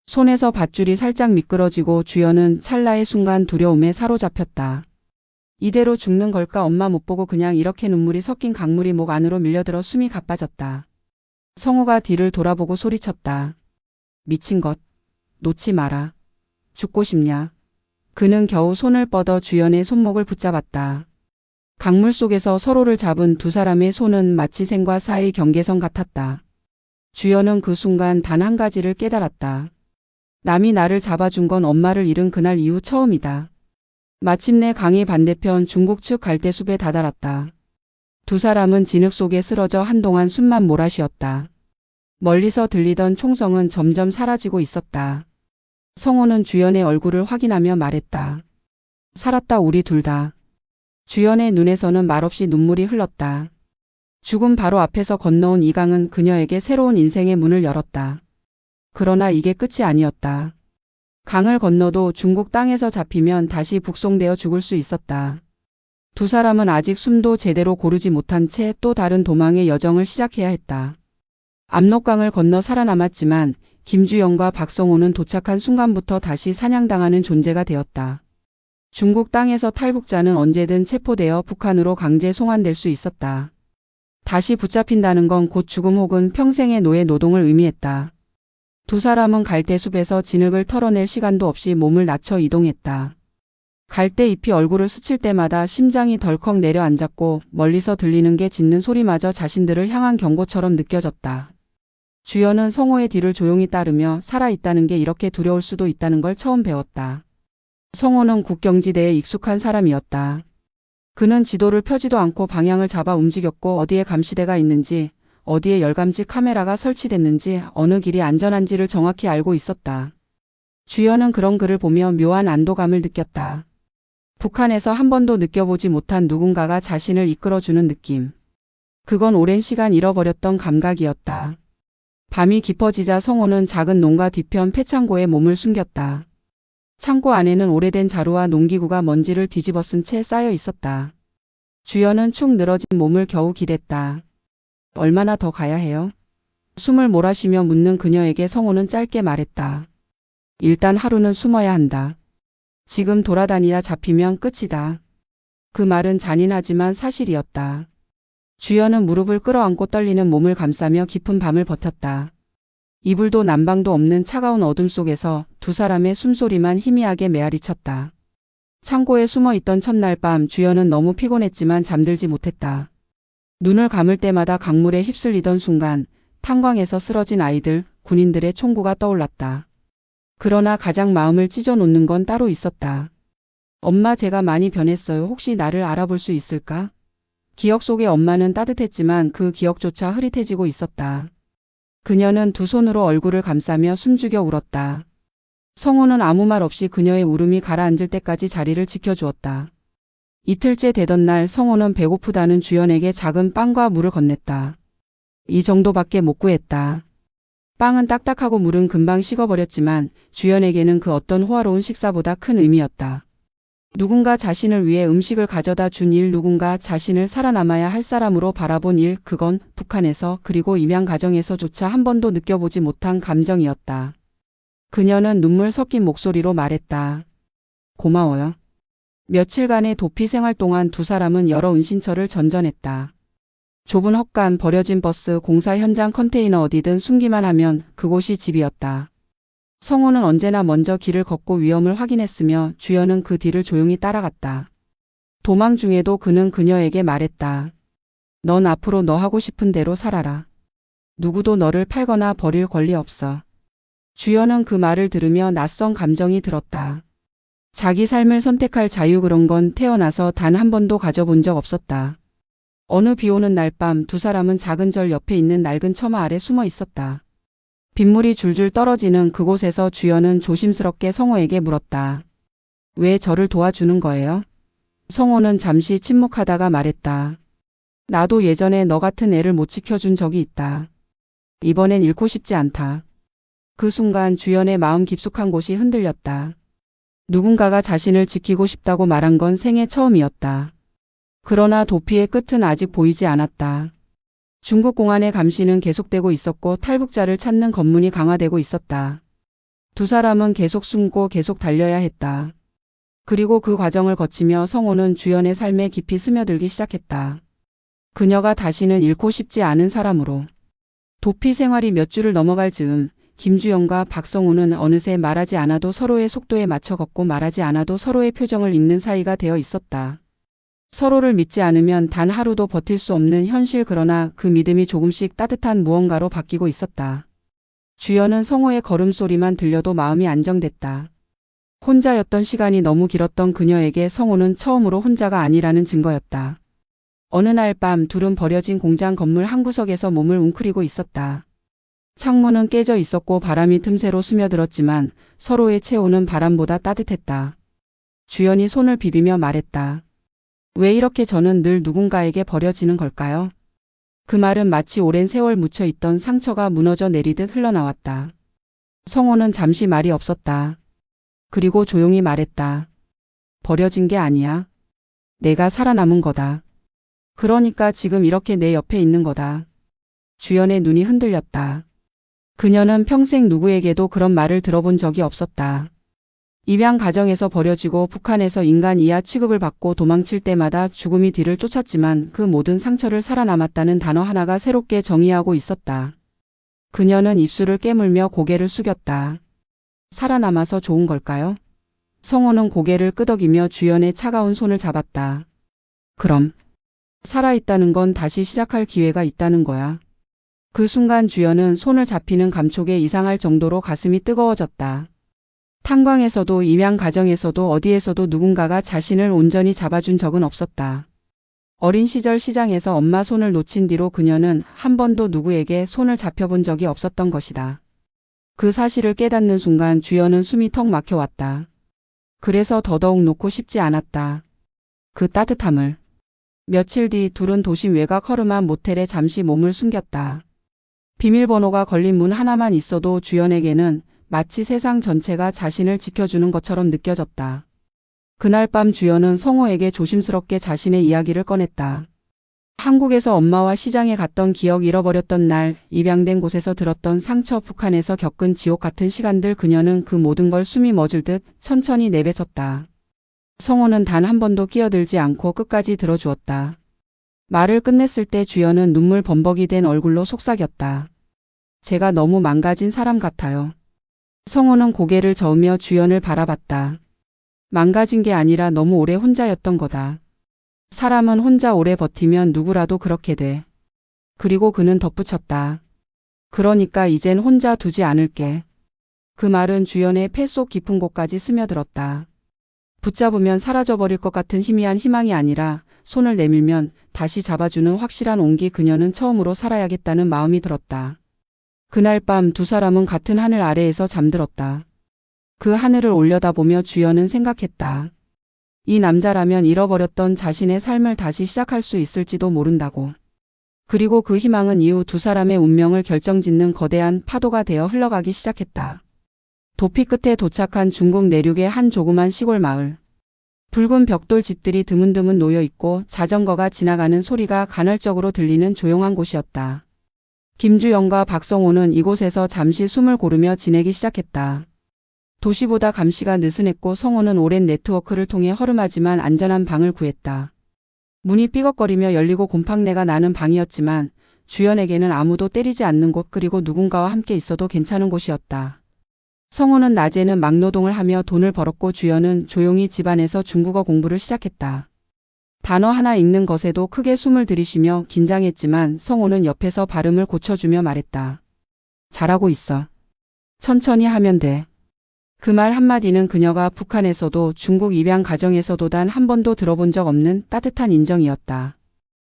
[SPEAKER 1] 손에서 밧줄이 살짝 미끄러지고 주연은 찰나의 순간 두려움에 사로잡혔다. 이대로 죽는 걸까? 엄마 못 보고 그냥 이렇게 눈물이 섞인 강물이 목 안으로 밀려들어 숨이 가빠졌다. 성호가 뒤를 돌아보고 소리쳤다. 미친 것. 놓지 마라. 죽고 싶냐? 그는 겨우 손을 뻗어 주연의 손목을 붙잡았다. 강물 속에서 서로를 잡은 두 사람의 손은 마치 생과 사의 경계선 같았다. 주연은 그 순간 단 한 가지를 깨달았다. 남이 나를 잡아준 건 엄마를 잃은 그날 이후 처음이다. 마침내 강의 반대편 중국 측 갈대숲에 다다랐다. 두 사람은 진흙 속에 쓰러져 한동안 숨만 몰아쉬었다. 멀리서 들리던 총성은 점점 사라지고 있었다. 성호는 주연의 얼굴을 확인하며 말했다. 살았다, 우리 둘 다. 주연의 눈에서는 말없이 눈물이 흘렀다. 죽음 바로 앞에서 건너온 이 강은 그녀에게 새로운 인생의 문을 열었다. 그러나 이게 끝이 아니었다. 강을 건너도 중국 땅에서 잡히면 다시 북송되어 죽을 수 있었다. 두 사람은 아직 숨도 제대로 고르지 못한 채 또 다른 도망의 여정을 시작해야 했다. 압록강을 건너 살아남았지만 김주영과 박성호는 도착한 순간부터 다시 사냥당하는 존재가 되었다. 중국 땅에서 탈북자는 언제든 체포되어 북한으로 강제 송환될 수 있었다. 다시 붙잡힌다는 건 곧 죽음 혹은 평생의 노예 노동을 의미했다. 두 사람은 갈대숲에서 진흙을 털어낼 시간도 없이 몸을 낮춰 이동했다. 갈대 잎이 얼굴을 스칠 때마다 심장이 덜컥 내려앉았고 멀리서 들리는 게 짖는 소리마저 자신들을 향한 경고처럼 느껴졌다. 주연은 성호의 뒤를 조용히 따르며 살아있다는 게 이렇게 두려울 수도 있다는 걸 처음 배웠다. 성호는 국경지대에 익숙한 사람이었다. 그는 지도를 펴지도 않고 방향을 잡아 움직였고 어디에 감시대가 있는지, 어디에 열감지 카메라가 설치됐는지, 어느 길이 안전한지를 정확히 알고 있었다. 주연은 그런 그를 보며 묘한 안도감을 느꼈다. 북한에서 한 번도 느껴보지 못한 누군가가 자신을 이끌어주는 느낌. 그건 오랜 시간 잃어버렸던 감각이었다. 밤이 깊어지자 성호는 작은 농가 뒤편 폐창고에 몸을 숨겼다. 창고 안에는 오래된 자루와 농기구가 먼지를 뒤집어 쓴 채 쌓여 있었다. 주연은 축 늘어진 몸을 겨우 기댔다. 얼마나 더 가야 해요? 숨을 몰아쉬며 묻는 그녀에게 성호는 짧게 말했다. 일단 하루는 숨어야 한다. 지금 돌아다니다 잡히면 끝이다. 그 말은 잔인하지만 사실이었다. 주연은 무릎을 끌어안고 떨리는 몸을 감싸며 깊은 밤을 버텼다. 이불도 난방도 없는 차가운 어둠 속에서 두 사람의 숨소리만 희미하게 메아리쳤다. 창고에 숨어있던 첫날 밤 주연은 너무 피곤했지만 잠들지 못했다. 눈을 감을 때마다 강물에 휩쓸리던 순간 탄광에서 쓰러진 아이들, 군인들의 총구가 떠올랐다. 그러나 가장 마음을 찢어놓는 건 따로 있었다. 엄마, 제가 많이 변했어요. 혹시 나를 알아볼 수 있을까? 기억 속의 엄마는 따뜻했지만 그 기억조차 흐릿해지고 있었다. 그녀는 두 손으로 얼굴을 감싸며 숨죽여 울었다. 성호는 아무 말 없이 그녀의 울음이 가라앉을 때까지 자리를 지켜주었다. 이틀째 되던 날 성호는 배고프다는 주연에게 작은 빵과 물을 건넸다. 이 정도밖에 못 구했다. 빵은 딱딱하고 물은 금방 식어버렸지만 주연에게는 그 어떤 호화로운 식사보다 큰 의미였다. 누군가 자신을 위해 음식을 가져다 준 일, 누군가 자신을 살아남아야 할 사람으로 바라본 일, 그건 북한에서 그리고 입양 가정에서조차 한 번도 느껴보지 못한 감정이었다. 그녀는 눈물 섞인 목소리로 말했다. 고마워요. 며칠간의 도피 생활 동안 두 사람은 여러 은신처를 전전했다. 좁은 헛간, 버려진 버스, 공사 현장, 컨테이너, 어디든 숨기만 하면 그곳이 집이었다. 성호는 언제나 먼저 길을 걷고 위험을 확인했으며 주연은 그 뒤를 조용히 따라갔다. 도망 중에도 그는 그녀에게 말했다. 넌 앞으로 너 하고 싶은 대로 살아라. 누구도 너를 팔거나 버릴 권리 없어. 주연은 그 말을 들으며 낯선 감정이 들었다. 자기 삶을 선택할 자유, 그런 건 태어나서 단 한 번도 가져본 적 없었다. 어느 비오는 날 밤 두 사람은 작은 절 옆에 있는 낡은 처마 아래 숨어 있었다. 빗물이 줄줄 떨어지는 그곳에서 주연은 조심스럽게 성호에게 물었다. 왜 저를 도와주는 거예요? 성호는 잠시 침묵하다가 말했다. 나도 예전에 너 같은 애를 못 지켜준 적이 있다. 이번엔 잃고 싶지 않다. 그 순간 주연의 마음 깊숙한 곳이 흔들렸다. 누군가가 자신을 지키고 싶다고 말한 건 생애 처음이었다. 그러나 도피의 끝은 아직 보이지 않았다. 중국 공안의 감시는 계속되고 있었고 탈북자를 찾는 검문이 강화되고 있었다. 두 사람은 계속 숨고 계속 달려야 했다. 그리고 그 과정을 거치며 성호는 주연의 삶에 깊이 스며들기 시작했다. 그녀가 다시는 잃고 싶지 않은 사람으로. 도피 생활이 몇 주를 넘어갈 즈음 김주영과 박성우는 어느새 말하지 않아도 서로의 속도에 맞춰 걷고 말하지 않아도 서로의 표정을 읽는 사이가 되어 있었다. 서로를 믿지 않으면 단 하루도 버틸 수 없는 현실, 그러나 그 믿음이 조금씩 따뜻한 무언가로 바뀌고 있었다. 주연은 성호의 걸음소리만 들려도 마음이 안정됐다. 혼자였던 시간이 너무 길었던 그녀에게 성호는 처음으로 혼자가 아니라는 증거였다. 어느 날 밤 둘은 버려진 공장 건물 한 구석에서 몸을 웅크리고 있었다. 창문은 깨져 있었고 바람이 틈새로 스며들었지만 서로의 체온은 바람보다 따뜻했다. 주연이 손을 비비며 말했다. 왜 이렇게 저는 늘 누군가에게 버려지는 걸까요? 그 말은 마치 오랜 세월 묻혀있던 상처가 무너져 내리듯 흘러나왔다. 성호는 잠시 말이 없었다. 그리고 조용히 말했다. 버려진 게 아니야. 내가 살아남은 거다. 그러니까 지금 이렇게 내 옆에 있는 거다. 주연의 눈이 흔들렸다. 그녀는 평생 누구에게도 그런 말을 들어본 적이 없었다. 입양 가정에서 버려지고 북한에서 인간 이하 취급을 받고 도망칠 때마다 죽음이 뒤를 쫓았지만 그 모든 상처를 살아남았다는 단어 하나가 새롭게 정의하고 있었다. 그녀는 입술을 깨물며 고개를 숙였다. 살아남아서 좋은 걸까요? 성호는 고개를 끄덕이며 주연의 차가운 손을 잡았다. 그럼 살아있다는 건 다시 시작할 기회가 있다는 거야. 그 순간 주연은 손을 잡히는 감촉에 이상할 정도로 가슴이 뜨거워졌다. 탄광에서도 입양 가정에서도 어디에서도 누군가가 자신을 온전히 잡아준 적은 없었다. 어린 시절 시장에서 엄마 손을 놓친 뒤로 그녀는 한 번도 누구에게 손을 잡혀본 적이 없었던 것이다. 그 사실을 깨닫는 순간 주연은 숨이 턱 막혀왔다. 그래서 더더욱 놓고 싶지 않았다. 그 따뜻함을. 며칠 뒤 둘은 도심 외곽 허름한 모텔에 잠시 몸을 숨겼다. 비밀번호가 걸린 문 하나만 있어도 주연에게는 마치 세상 전체가 자신을 지켜주는 것처럼 느껴졌다. 그날 밤 주연은 성호에게 조심스럽게 자신의 이야기를 꺼냈다. 한국에서 엄마와 시장에 갔던 기억, 잃어버렸던 날, 입양된 곳에서 들었던 상처, 북한에서 겪은 지옥 같은 시간들. 그녀는 그 모든 걸 숨이 멎을 듯 천천히 내뱉었다. 성호는 단 한 번도 끼어들지 않고 끝까지 들어주었다. 말을 끝냈을 때 주연은 눈물 범벅이 된 얼굴로 속삭였다. 제가 너무 망가진 사람 같아요. 성호는 고개를 저으며 주연을 바라봤다. 망가진 게 아니라 너무 오래 혼자였던 거다. 사람은 혼자 오래 버티면 누구라도 그렇게 돼. 그리고 그는 덧붙였다. 그러니까 이젠 혼자 두지 않을게. 그 말은 주연의 폐 속 깊은 곳까지 스며들었다. 붙잡으면 사라져버릴 것 같은 희미한 희망이 아니라 손을 내밀면 다시 잡아주는 확실한 온기. 그녀는 처음으로 살아야겠다는 마음이 들었다. 그날 밤 두 사람은 같은 하늘 아래에서 잠들었다. 그 하늘을 올려다보며 주연은 생각했다. 이 남자라면 잃어버렸던 자신의 삶을 다시 시작할 수 있을지도 모른다고. 그리고 그 희망은 이후 두 사람의 운명을 결정짓는 거대한 파도가 되어 흘러가기 시작했다. 도피 끝에 도착한 중국 내륙의 한 조그만 시골 마을. 붉은 벽돌 집들이 드문드문 놓여 있고 자전거가 지나가는 소리가 간헐적으로 들리는 조용한 곳이었다. 김주영과 박성호는 이곳에서 잠시 숨을 고르며 지내기 시작했다. 도시보다 감시가 느슨했고 성호는 오랜 네트워크를 통해 허름하지만 안전한 방을 구했다. 문이 삐걱거리며 열리고 곰팡내가 나는 방이었지만 주연에게는 아무도 때리지 않는 곳, 그리고 누군가와 함께 있어도 괜찮은 곳이었다. 성호는 낮에는 막노동을 하며 돈을 벌었고 주연은 조용히 집안에서 중국어 공부를 시작했다. 단어 하나 읽는 것에도 크게 숨을 들이쉬며 긴장했지만 성호는 옆에서 발음을 고쳐주며 말했다. 잘하고 있어. 천천히 하면 돼. 그 말 한마디는 그녀가 북한에서도 중국 입양 가정에서도 단 한 번도 들어본 적 없는 따뜻한 인정이었다.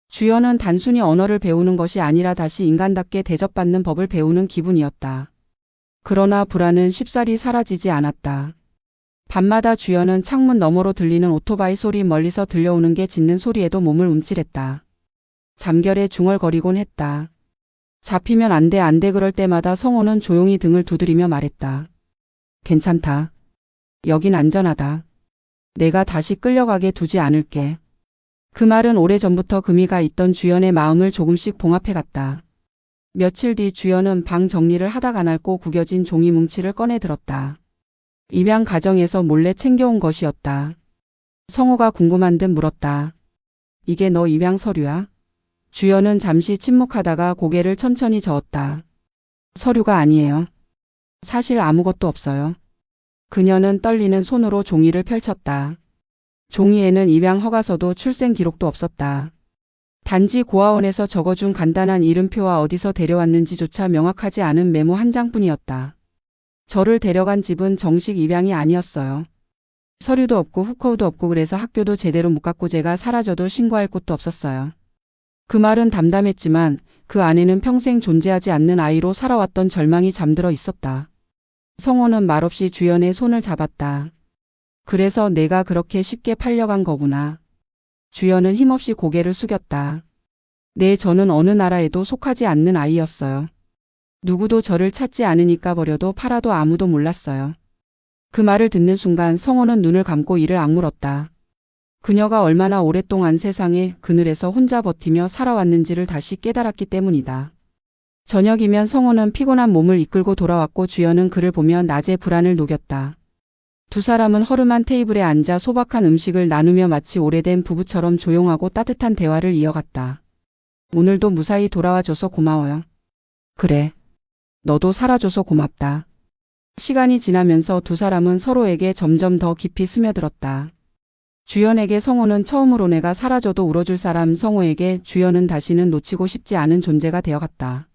[SPEAKER 1] 주연은 단순히 언어를 배우는 것이 아니라 다시 인간답게 대접받는 법을 배우는 기분이었다. 그러나 불안은 쉽사리 사라지지 않았다. 밤마다 주연은 창문 너머로 들리는 오토바이 소리, 멀리서 들려오는 게 짖는 소리에도 몸을 움찔했다. 잠결에 중얼거리곤 했다. 잡히면 안 돼, 안 돼. 그럴 때마다 성호는 조용히 등을 두드리며 말했다. 괜찮다. 여긴 안전하다. 내가 다시 끌려가게 두지 않을게. 그 말은 오래전부터 금이 가 있던 주연의 마음을 조금씩 봉합해갔다. 며칠 뒤 주연은 방 정리를 하다가 낡고 구겨진 종이 뭉치를 꺼내 들었다. 입양 가정에서 몰래 챙겨온 것이었다. 성호가 궁금한 듯 물었다. 이게 너 입양 서류야? 주연은 잠시 침묵하다가 고개를 천천히 저었다. 서류가 아니에요. 사실 아무것도 없어요. 그녀는 떨리는 손으로 종이를 펼쳤다. 종이에는 입양 허가서도 출생 기록도 없었다. 단지 고아원에서 적어준 간단한 이름표와 어디서 데려왔는지조차 명확하지 않은 메모 한 장뿐이었다. 저를 데려간 집은 정식 입양이 아니었어요. 서류도 없고 후커도 없고 그래서 학교도 제대로 못 갔고 제가 사라져도 신고할 곳도 없었어요. 그 말은 담담했지만 그 안에는 평생 존재하지 않는 아이로 살아왔던 절망이 잠들어 있었다. 성호는 말없이 주연의 손을 잡았다. 그래서 내가 그렇게 쉽게 팔려간 거구나. 주연은 힘없이 고개를 숙였다. 네, 저는 어느 나라에도 속하지 않는 아이였어요. 누구도 저를 찾지 않으니까 버려도 팔아도 아무도 몰랐어요. 그 말을 듣는 순간 성호는 눈을 감고 이를 악물었다. 그녀가 얼마나 오랫동안 세상의 그늘에서 혼자 버티며 살아왔는지를 다시 깨달았기 때문이다. 저녁이면 성호는 피곤한 몸을 이끌고 돌아왔고 주연은 그를 보며 낮의 불안을 녹였다. 두 사람은 허름한 테이블에 앉아 소박한 음식을 나누며 마치 오래된 부부처럼 조용하고 따뜻한 대화를 이어갔다. 오늘도 무사히 돌아와줘서 고마워요. 그래. 너도 살아줘서 고맙다. 시간이 지나면서 두 사람은 서로에게 점점 더 깊이 스며들었다. 주연에게 성호는 처음으로 내가 사라져도 울어줄 사람, 성호에게 주연은 다시는 놓치고 싶지 않은 존재가 되어갔다.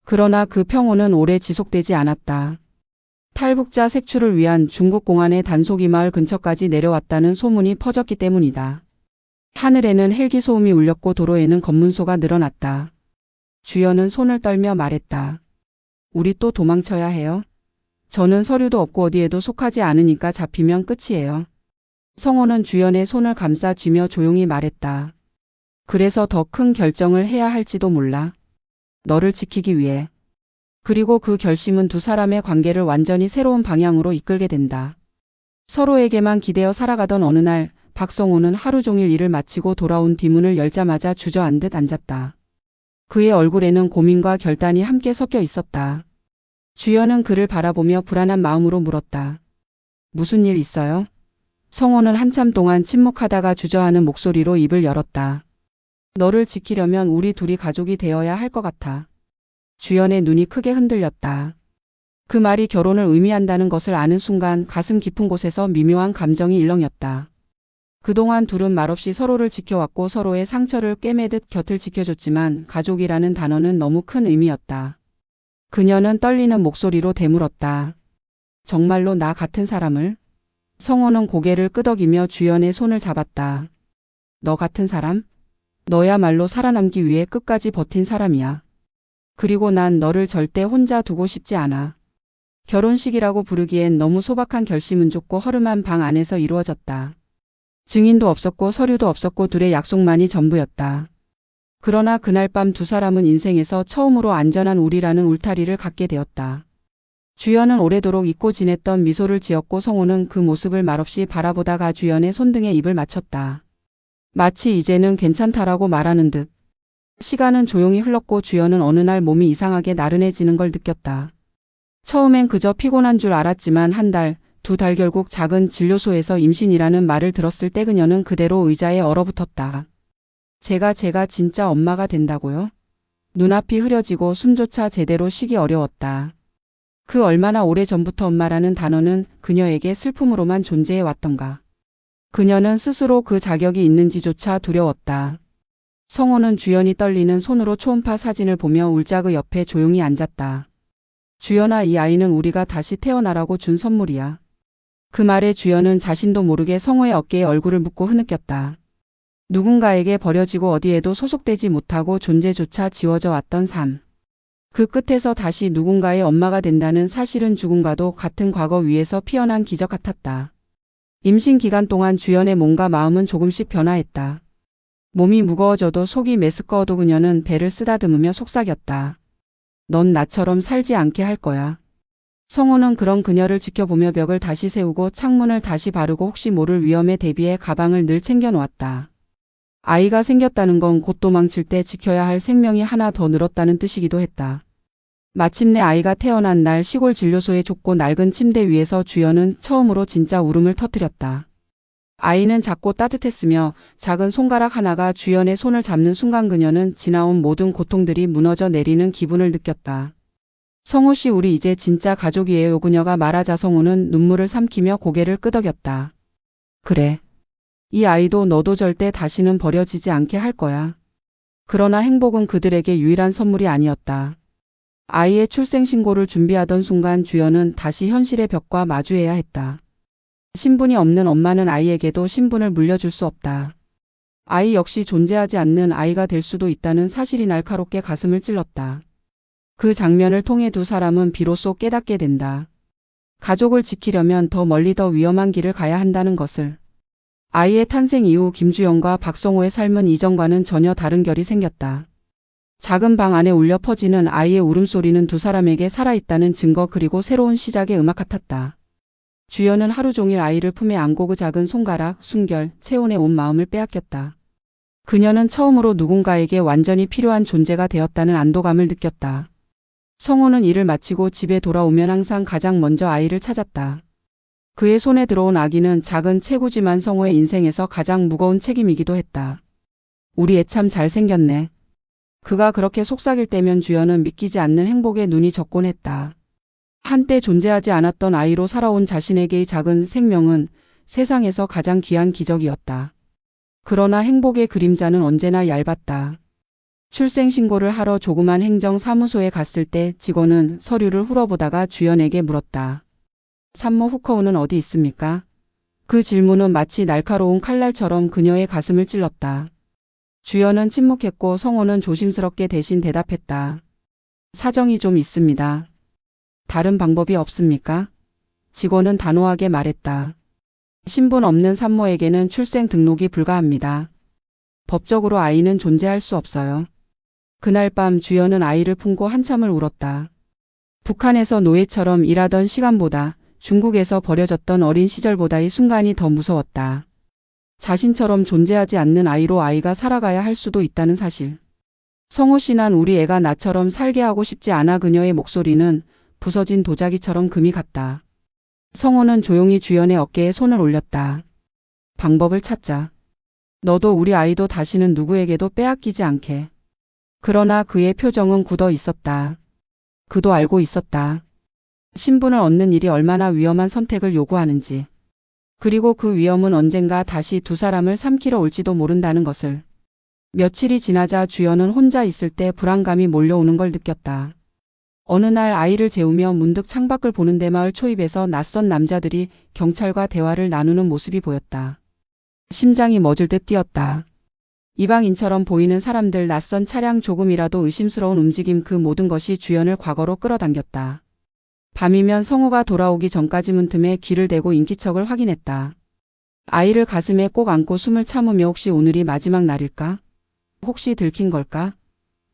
[SPEAKER 1] 그러나 그 평온은 오래 지속되지 않았다. 탈북자 색출을 위한 중국 공안의 단속이 마을 근처까지 내려왔다는 소문이 퍼졌기 때문이다. 하늘에는 헬기 소음이 울렸고 도로에는 검문소가 늘어났다. 주연은 손을 떨며 말했다. 우리 또 도망쳐야 해요. 저는 서류도 없고 어디에도 속하지 않으니까 잡히면 끝이에요. 성호는 주연의 손을 감싸 쥐며 조용히 말했다. 그래서 더 큰 결정을 해야 할지도 몰라. 너를 지키기 위해. 그리고 그 결심은 두 사람의 관계를 완전히 새로운 방향으로 이끌게 된다. 서로에게만 기대어 살아가던 어느 날 박성호는 하루 종일 일을 마치고 돌아온 뒤문을 열자마자 주저앉듯 앉았다. 그의 얼굴에는 고민과 결단이 함께 섞여 있었다. 주연은 그를 바라보며 불안한 마음으로 물었다. 무슨 일 있어요? 성호는 한참 동안 침묵하다가 주저하는 목소리로 입을 열었다. 너를 지키려면 우리 둘이 가족이 되어야 할 것 같아. 주연의 눈이 크게 흔들렸다. 그 말이 결혼을 의미한다는 것을 아는 순간 가슴 깊은 곳에서 미묘한 감정이 일렁였다. 그동안 둘은 말없이 서로를 지켜왔고 서로의 상처를 꿰매듯 곁을 지켜줬지만 가족이라는 단어는 너무 큰 의미였다. 그녀는 떨리는 목소리로 되물었다. 정말로 나 같은 사람을? 성호는 고개를 끄덕이며 주연의 손을 잡았다. 너 같은 사람? 너야말로 살아남기 위해 끝까지 버틴 사람이야. 그리고 난 너를 절대 혼자 두고 싶지 않아. 결혼식이라고 부르기엔 너무 소박한 결심은 좁고 허름한 방 안에서 이루어졌다. 증인도 없었고 서류도 없었고 둘의 약속만이 전부였다. 그러나 그날 밤 두 사람은 인생에서 처음으로 안전한 우리라는 울타리를 갖게 되었다. 주연은 오래도록 잊고 지냈던 미소를 지었고 성호는 그 모습을 말없이 바라보다가 주연의 손등에 입을 맞췄다. 마치 이제는 괜찮다라고 말하는 듯. 시간은 조용히 흘렀고 주연은 어느 날 몸이 이상하게 나른해지는 걸 느꼈다. 처음엔 그저 피곤한 줄 알았지만 한 달, 두 달 결국 작은 진료소에서 임신이라는 말을 들었을 때 그녀는 그대로 의자에 얼어붙었다. 제가 진짜 엄마가 된다고요? 눈앞이 흐려지고 숨조차 제대로 쉬기 어려웠다. 그 얼마나 오래전부터 엄마라는 단어는 그녀에게 슬픔으로만 존재해 왔던가. 그녀는 스스로 그 자격이 있는지조차 두려웠다. 성호는 주연이 떨리는 손으로 초음파 사진을 보며 울짝의 옆에 조용히 앉았다. 주연아, 이 아이는 우리가 다시 태어나라고 준 선물이야. 그 말에 주연은 자신도 모르게 성호의 어깨에 얼굴을 묻고 흐느꼈다. 누군가에게 버려지고 어디에도 소속되지 못하고 존재조차 지워져 왔던 삶. 그 끝에서 다시 누군가의 엄마가 된다는 사실은 죽음과도 같은 과거 위에서 피어난 기적 같았다. 임신 기간 동안 주연의 몸과 마음은 조금씩 변화했다. 몸이 무거워져도 속이 메스꺼워도 그녀는 배를 쓰다듬으며 속삭였다. 넌 나처럼 살지 않게 할 거야. 성호는 그런 그녀를 지켜보며 벽을 다시 세우고 창문을 다시 바르고 혹시 모를 위험에 대비해 가방을 늘 챙겨놓았다. 아이가 생겼다는 건 곧 도망칠 때 지켜야 할 생명이 하나 더 늘었다는 뜻이기도 했다. 마침내 아이가 태어난 날 시골 진료소의 좁고 낡은 침대 위에서 주연은 처음으로 진짜 울음을 터뜨렸다. 아이는 작고 따뜻했으며 작은 손가락 하나가 주연의 손을 잡는 순간 그녀는 지나온 모든 고통들이 무너져 내리는 기분을 느꼈다. 성호 씨, 우리 이제 진짜 가족이에요. 그녀가 말하자 성호는 눈물을 삼키며 고개를 끄덕였다. 그래. 이 아이도 너도 절대 다시는 버려지지 않게 할 거야. 그러나 행복은 그들에게 유일한 선물이 아니었다. 아이의 출생신고를 준비하던 순간 주연은 다시 현실의 벽과 마주해야 했다. 신분이 없는 엄마는 아이에게도 신분을 물려줄 수 없다. 아이 역시 존재하지 않는 아이가 될 수도 있다는 사실이 날카롭게 가슴을 찔렀다. 그 장면을 통해 두 사람은 비로소 깨닫게 된다. 가족을 지키려면 더 멀리 더 위험한 길을 가야 한다는 것을. 아이의 탄생 이후 김주영과 박성호의 삶은 이전과는 전혀 다른 결이 생겼다. 작은 방 안에 울려 퍼지는 아이의 울음소리는 두 사람에게 살아있다는 증거 그리고 새로운 시작의 음악 같았다. 주연은 하루 종일 아이를 품에 안고 그 작은 손가락, 숨결, 체온에 온 마음을 빼앗겼다. 그녀는 처음으로 누군가에게 완전히 필요한 존재가 되었다는 안도감을 느꼈다. 성호는 일을 마치고 집에 돌아오면 항상 가장 먼저 아이를 찾았다. 그의 손에 들어온 아기는 작은 체구지만 성호의 인생에서 가장 무거운 책임이기도 했다. 우리 애 참 잘생겼네. 그가 그렇게 속삭일 때면 주연은 믿기지 않는 행복에 눈이 젖곤 했다. 한때 존재하지 않았던 아이로 살아온 자신에게의 작은 생명은 세상에서 가장 귀한 기적이었다. 그러나 행복의 그림자는 언제나 얇았다. 출생신고를 하러 조그만 행정사무소에 갔을 때 직원은 서류를 훑어보다가 주연에게 물었다. 산모 후커우는 어디 있습니까? 그 질문은 마치 날카로운 칼날처럼 그녀의 가슴을 찔렀다. 주연은 침묵했고 성호는 조심스럽게 대신 대답했다. 사정이 좀 있습니다. 다른 방법이 없습니까? 직원은 단호하게 말했다. 신분 없는 산모에게는 출생 등록이 불가합니다. 법적으로 아이는 존재할 수 없어요. 그날 밤 주연은 아이를 품고 한참을 울었다. 북한에서 노예처럼 일하던 시간보다 중국에서 버려졌던 어린 시절보다의 순간이 더 무서웠다. 자신처럼 존재하지 않는 아이로 아이가 살아가야 할 수도 있다는 사실. 성호 씨, 난 우리 애가 나처럼 살게 하고 싶지 않아. 그녀의 목소리는 부서진 도자기처럼 금이 갔다. 성호는 조용히 주연의 어깨에 손을 올렸다. 방법을 찾자. 너도 우리 아이도 다시는 누구에게도 빼앗기지 않게. 그러나 그의 표정은 굳어 있었다. 그도 알고 있었다. 신분을 얻는 일이 얼마나 위험한 선택을 요구하는지. 그리고 그 위험은 언젠가 다시 두 사람을 삼키러 올지도 모른다는 것을. 며칠이 지나자 주연은 혼자 있을 때 불안감이 몰려오는 걸 느꼈다. 어느 날 아이를 재우며 문득 창밖을 보는데 마을 초입에서 낯선 남자들이 경찰과 대화를 나누는 모습이 보였다. 심장이 멎을 듯 뛰었다. 이방인처럼 보이는 사람들, 낯선 차량, 조금이라도 의심스러운 움직임, 그 모든 것이 주연을 과거로 끌어당겼다. 밤이면 성호가 돌아오기 전까지 문틈에 귀를 대고 인기척을 확인했다. 아이를 가슴에 꼭 안고 숨을 참으며 혹시 오늘이 마지막 날일까? 혹시 들킨 걸까?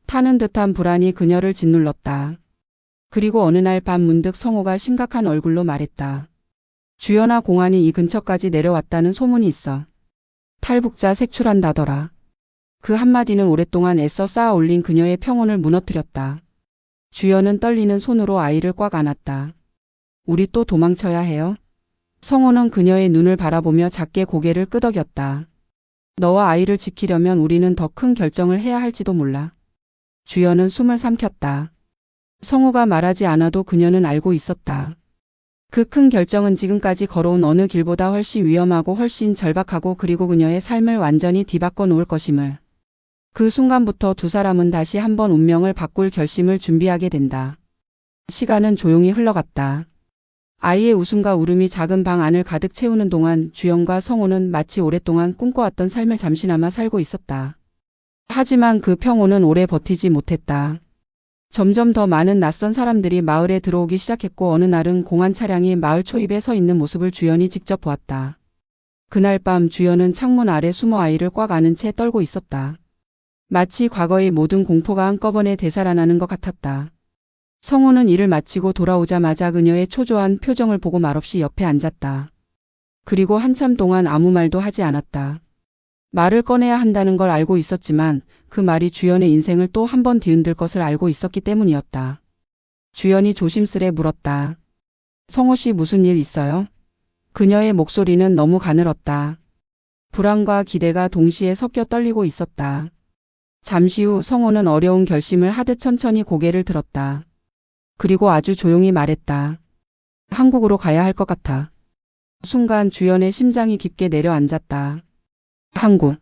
[SPEAKER 1] 타는 듯한 불안이 그녀를 짓눌렀다. 그리고 어느 날 밤 문득 성호가 심각한 얼굴로 말했다. 주연아, 공안이 이 근처까지 내려왔다는 소문이 있어. 탈북자 색출한다더라. 그 한마디는 오랫동안 애써 쌓아 올린 그녀의 평온을 무너뜨렸다. 주연은 떨리는 손으로 아이를 꽉 안았다. 우리 또 도망쳐야 해요? 성호는 그녀의 눈을 바라보며 작게 고개를 끄덕였다. 너와 아이를 지키려면 우리는 더 큰 결정을 해야 할지도 몰라. 주연은 숨을 삼켰다. 성호가 말하지 않아도 그녀는 알고 있었다. 그 큰 결정은 지금까지 걸어온 어느 길보다 훨씬 위험하고 훨씬 절박하고 그리고 그녀의 삶을 완전히 뒤바꿔 놓을 것임을. 그 순간부터 두 사람은 다시 한번 운명을 바꿀 결심을 준비하게 된다. 시간은 조용히 흘러갔다. 아이의 웃음과 울음이 작은 방 안을 가득 채우는 동안 주연과 성호는 마치 오랫동안 꿈꿔왔던 삶을 잠시나마 살고 있었다. 하지만 그 평온은 오래 버티지 못했다. 점점 더 많은 낯선 사람들이 마을에 들어오기 시작했고 어느 날은 공안 차량이 마을 초입에 서 있는 모습을 주연이 직접 보았다. 그날 밤 주연은 창문 아래 숨어 아이를 꽉 안은 채 떨고 있었다. 마치 과거의 모든 공포가 한꺼번에 되살아나는 것 같았다. 성호는 일을 마치고 돌아오자마자 그녀의 초조한 표정을 보고 말없이 옆에 앉았다. 그리고 한참 동안 아무 말도 하지 않았다. 말을 꺼내야 한다는 걸 알고 있었지만 그 말이 주연의 인생을 또 한 번 뒤흔들 것을 알고 있었기 때문이었다. 주연이 조심스레 물었다. 성호 씨, 무슨 일 있어요? 그녀의 목소리는 너무 가늘었다. 불안과 기대가 동시에 섞여 떨리고 있었다. 잠시 후 성호는 어려운 결심을 하듯 천천히 고개를 들었다. 그리고 아주 조용히 말했다. 한국으로 가야 할 것 같아. 순간 주연의 심장이 깊게 내려앉았다. 한국.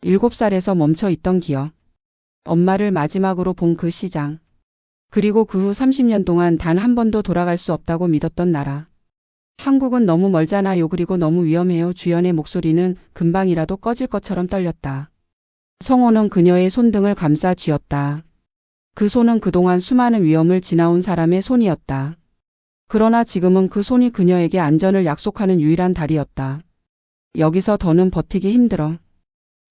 [SPEAKER 1] 7살에서 멈춰 있던 기억. 엄마를 마지막으로 본 그 시장. 그리고 그 후 30년 동안 단 한 번도 돌아갈 수 없다고 믿었던 나라. 한국은 너무 멀잖아요. 그리고 너무 위험해요. 주연의 목소리는 금방이라도 꺼질 것처럼 떨렸다. 성호는 그녀의 손등을 감싸 쥐었다. 그 손은 그동안 수많은 위험을 지나온 사람의 손이었다. 그러나 지금은 그 손이 그녀에게 안전을 약속하는 유일한 다리였다. 여기서 더는 버티기 힘들어.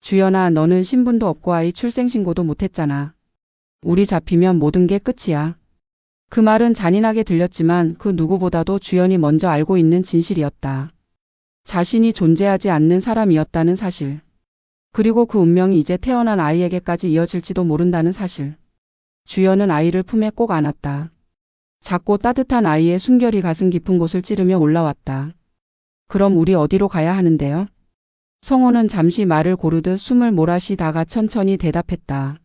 [SPEAKER 1] 주연아, 너는 신분도 없고 아이 출생신고도 못했잖아. 우리 잡히면 모든 게 끝이야. 그 말은 잔인하게 들렸지만 그 누구보다도 주연이 먼저 알고 있는 진실이었다. 자신이 존재하지 않는 사람이었다는 사실. 그리고 그 운명이 이제 태어난 아이에게까지 이어질지도 모른다는 사실. 주연은 아이를 품에 꼭 안았다. 작고 따뜻한 아이의 숨결이 가슴 깊은 곳을 찌르며 올라왔다. 그럼 우리 어디로 가야 하는데요? 성호는 잠시 말을 고르듯 숨을 몰아쉬다가 천천히 대답했다.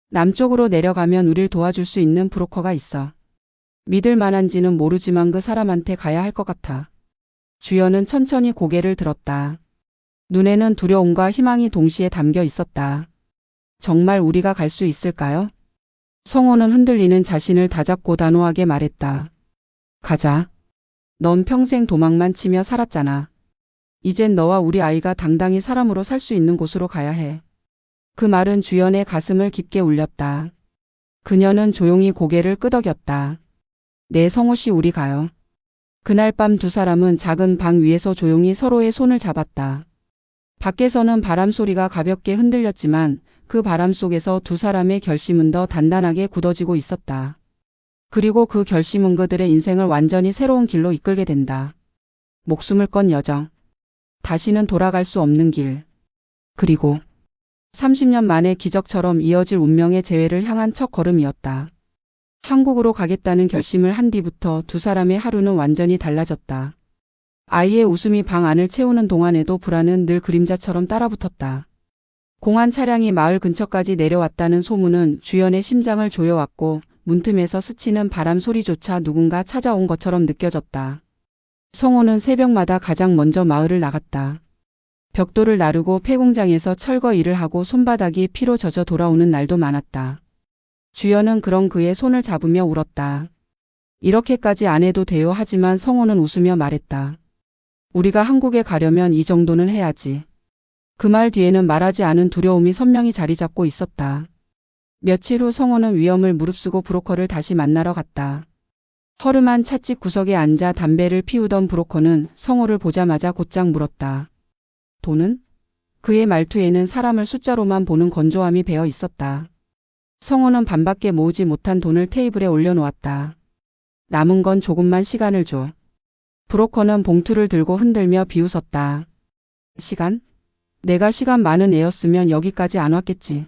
[SPEAKER 1] 남쪽으로 내려가면 우릴 도와줄 수 있는 브로커가 있어. 믿을 만한지는 모르지만 그 사람한테 가야 할 것 같아. 주연은 천천히 고개를 들었다. 눈에는 두려움과 희망이 동시에 담겨 있었다. 정말 우리가 갈 수 있을까요? 성호는 흔들리는 자신을 다잡고 단호하게 말했다. 가자. 넌 평생 도망만 치며 살았잖아. 이젠 너와 우리 아이가 당당히 사람으로 살 수 있는 곳으로 가야 해. 그 말은 주연의 가슴을 깊게 울렸다. 그녀는 조용히 고개를 끄덕였다. 네, 성호 씨, 우리 가요. 그날 밤 두 사람은 작은 방 위에서 조용히 서로의 손을 잡았다. 밖에서는 바람 소리가 가볍게 흔들렸지만 그 바람 속에서 두 사람의 결심은 더 단단하게 굳어지고 있었다. 그리고 그 결심은 그들의 인생을 완전히 새로운 길로 이끌게 된다. 목숨을 건 여정. 다시는 돌아갈 수 없는 길. 그리고 30년 만에 기적처럼 이어질 운명의 재회를 향한 첫 걸음이었다. 한국으로 가겠다는 결심을 한 뒤부터 두 사람의 하루는 완전히 달라졌다. 아이의 웃음이 방 안을 채우는 동안에도 불안은 늘 그림자처럼 따라붙었다. 공안 차량이 마을 근처까지 내려왔다는 소문은 주연의 심장을 조여왔고 문틈에서 스치는 바람 소리조차 누군가 찾아온 것처럼 느껴졌다. 성호는 새벽마다 가장 먼저 마을을 나갔다. 벽돌을 나르고 폐공장에서 철거 일을 하고 손바닥이 피로 젖어 돌아오는 날도 많았다. 주연은 그런 그의 손을 잡으며 울었다. 이렇게까지 안 해도 돼요. 하지만 성호는 웃으며 말했다. 우리가 한국에 가려면 이 정도는 해야지. 그 말 뒤에는 말하지 않은 두려움이 선명히 자리 잡고 있었다. 며칠 후 성호는 위험을 무릅쓰고 브로커를 다시 만나러 갔다. 허름한 찻집 구석에 앉아 담배를 피우던 브로커는 성호를 보자마자 곧장 물었다. 돈은? 그의 말투에는 사람을 숫자로만 보는 건조함이 배어 있었다. 성호는 반밖에 모으지 못한 돈을 테이블에 올려놓았다. 남은 건 조금만 시간을 줘. 브로커는 봉투를 들고 흔들며 비웃었다. 시간? 내가 시간 많은 애였으면 여기까지 안 왔겠지.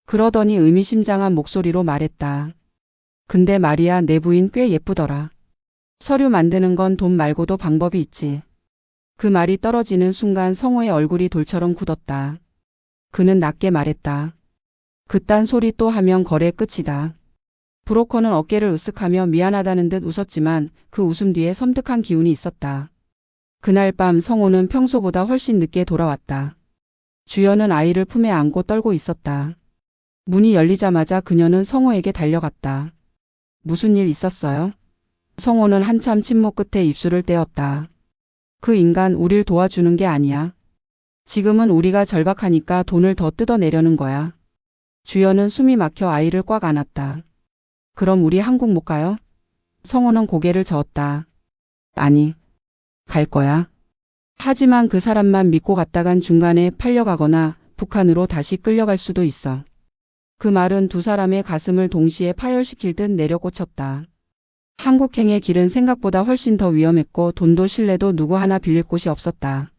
[SPEAKER 1] 그러더니 의미심장한 목소리로 말했다. 근데 말이야, 내 부인 꽤 예쁘더라. 서류 만드는 건 돈 말고도 방법이 있지. 그 말이 떨어지는 순간 성호의 얼굴이 돌처럼 굳었다. 그는 낮게 말했다. 그딴 소리 또 하면 거래 끝이다. 브로커는 어깨를 으쓱하며 미안하다는 듯 웃었지만 그 웃음 뒤에 섬뜩한 기운이 있었다. 그날 밤 성호는 평소보다 훨씬 늦게 돌아왔다. 주연은 아이를 품에 안고 떨고 있었다. 문이 열리자마자 그녀는 성호에게 달려갔다. 무슨 일 있었어요? 성호는 한참 침묵 끝에 입술을 떼었다. 그 인간 우릴 도와주는 게 아니야. 지금은 우리가 절박하니까 돈을 더 뜯어내려는 거야. 주연은 숨이 막혀 아이를 꽉 안았다. 그럼 우리 한국 못 가요? 성호는 고개를 저었다. 아니, 갈 거야. 하지만 그 사람만 믿고 갔다간 중간에 팔려가거나 북한으로 다시 끌려갈 수도 있어. 그 말은 두 사람의 가슴을 동시에 파열시킬 듯 내려꽂혔다. 한국행의 길은 생각보다 훨씬 더 위험했고 돈도 신뢰도 누구 하나 빌릴 곳이 없었다.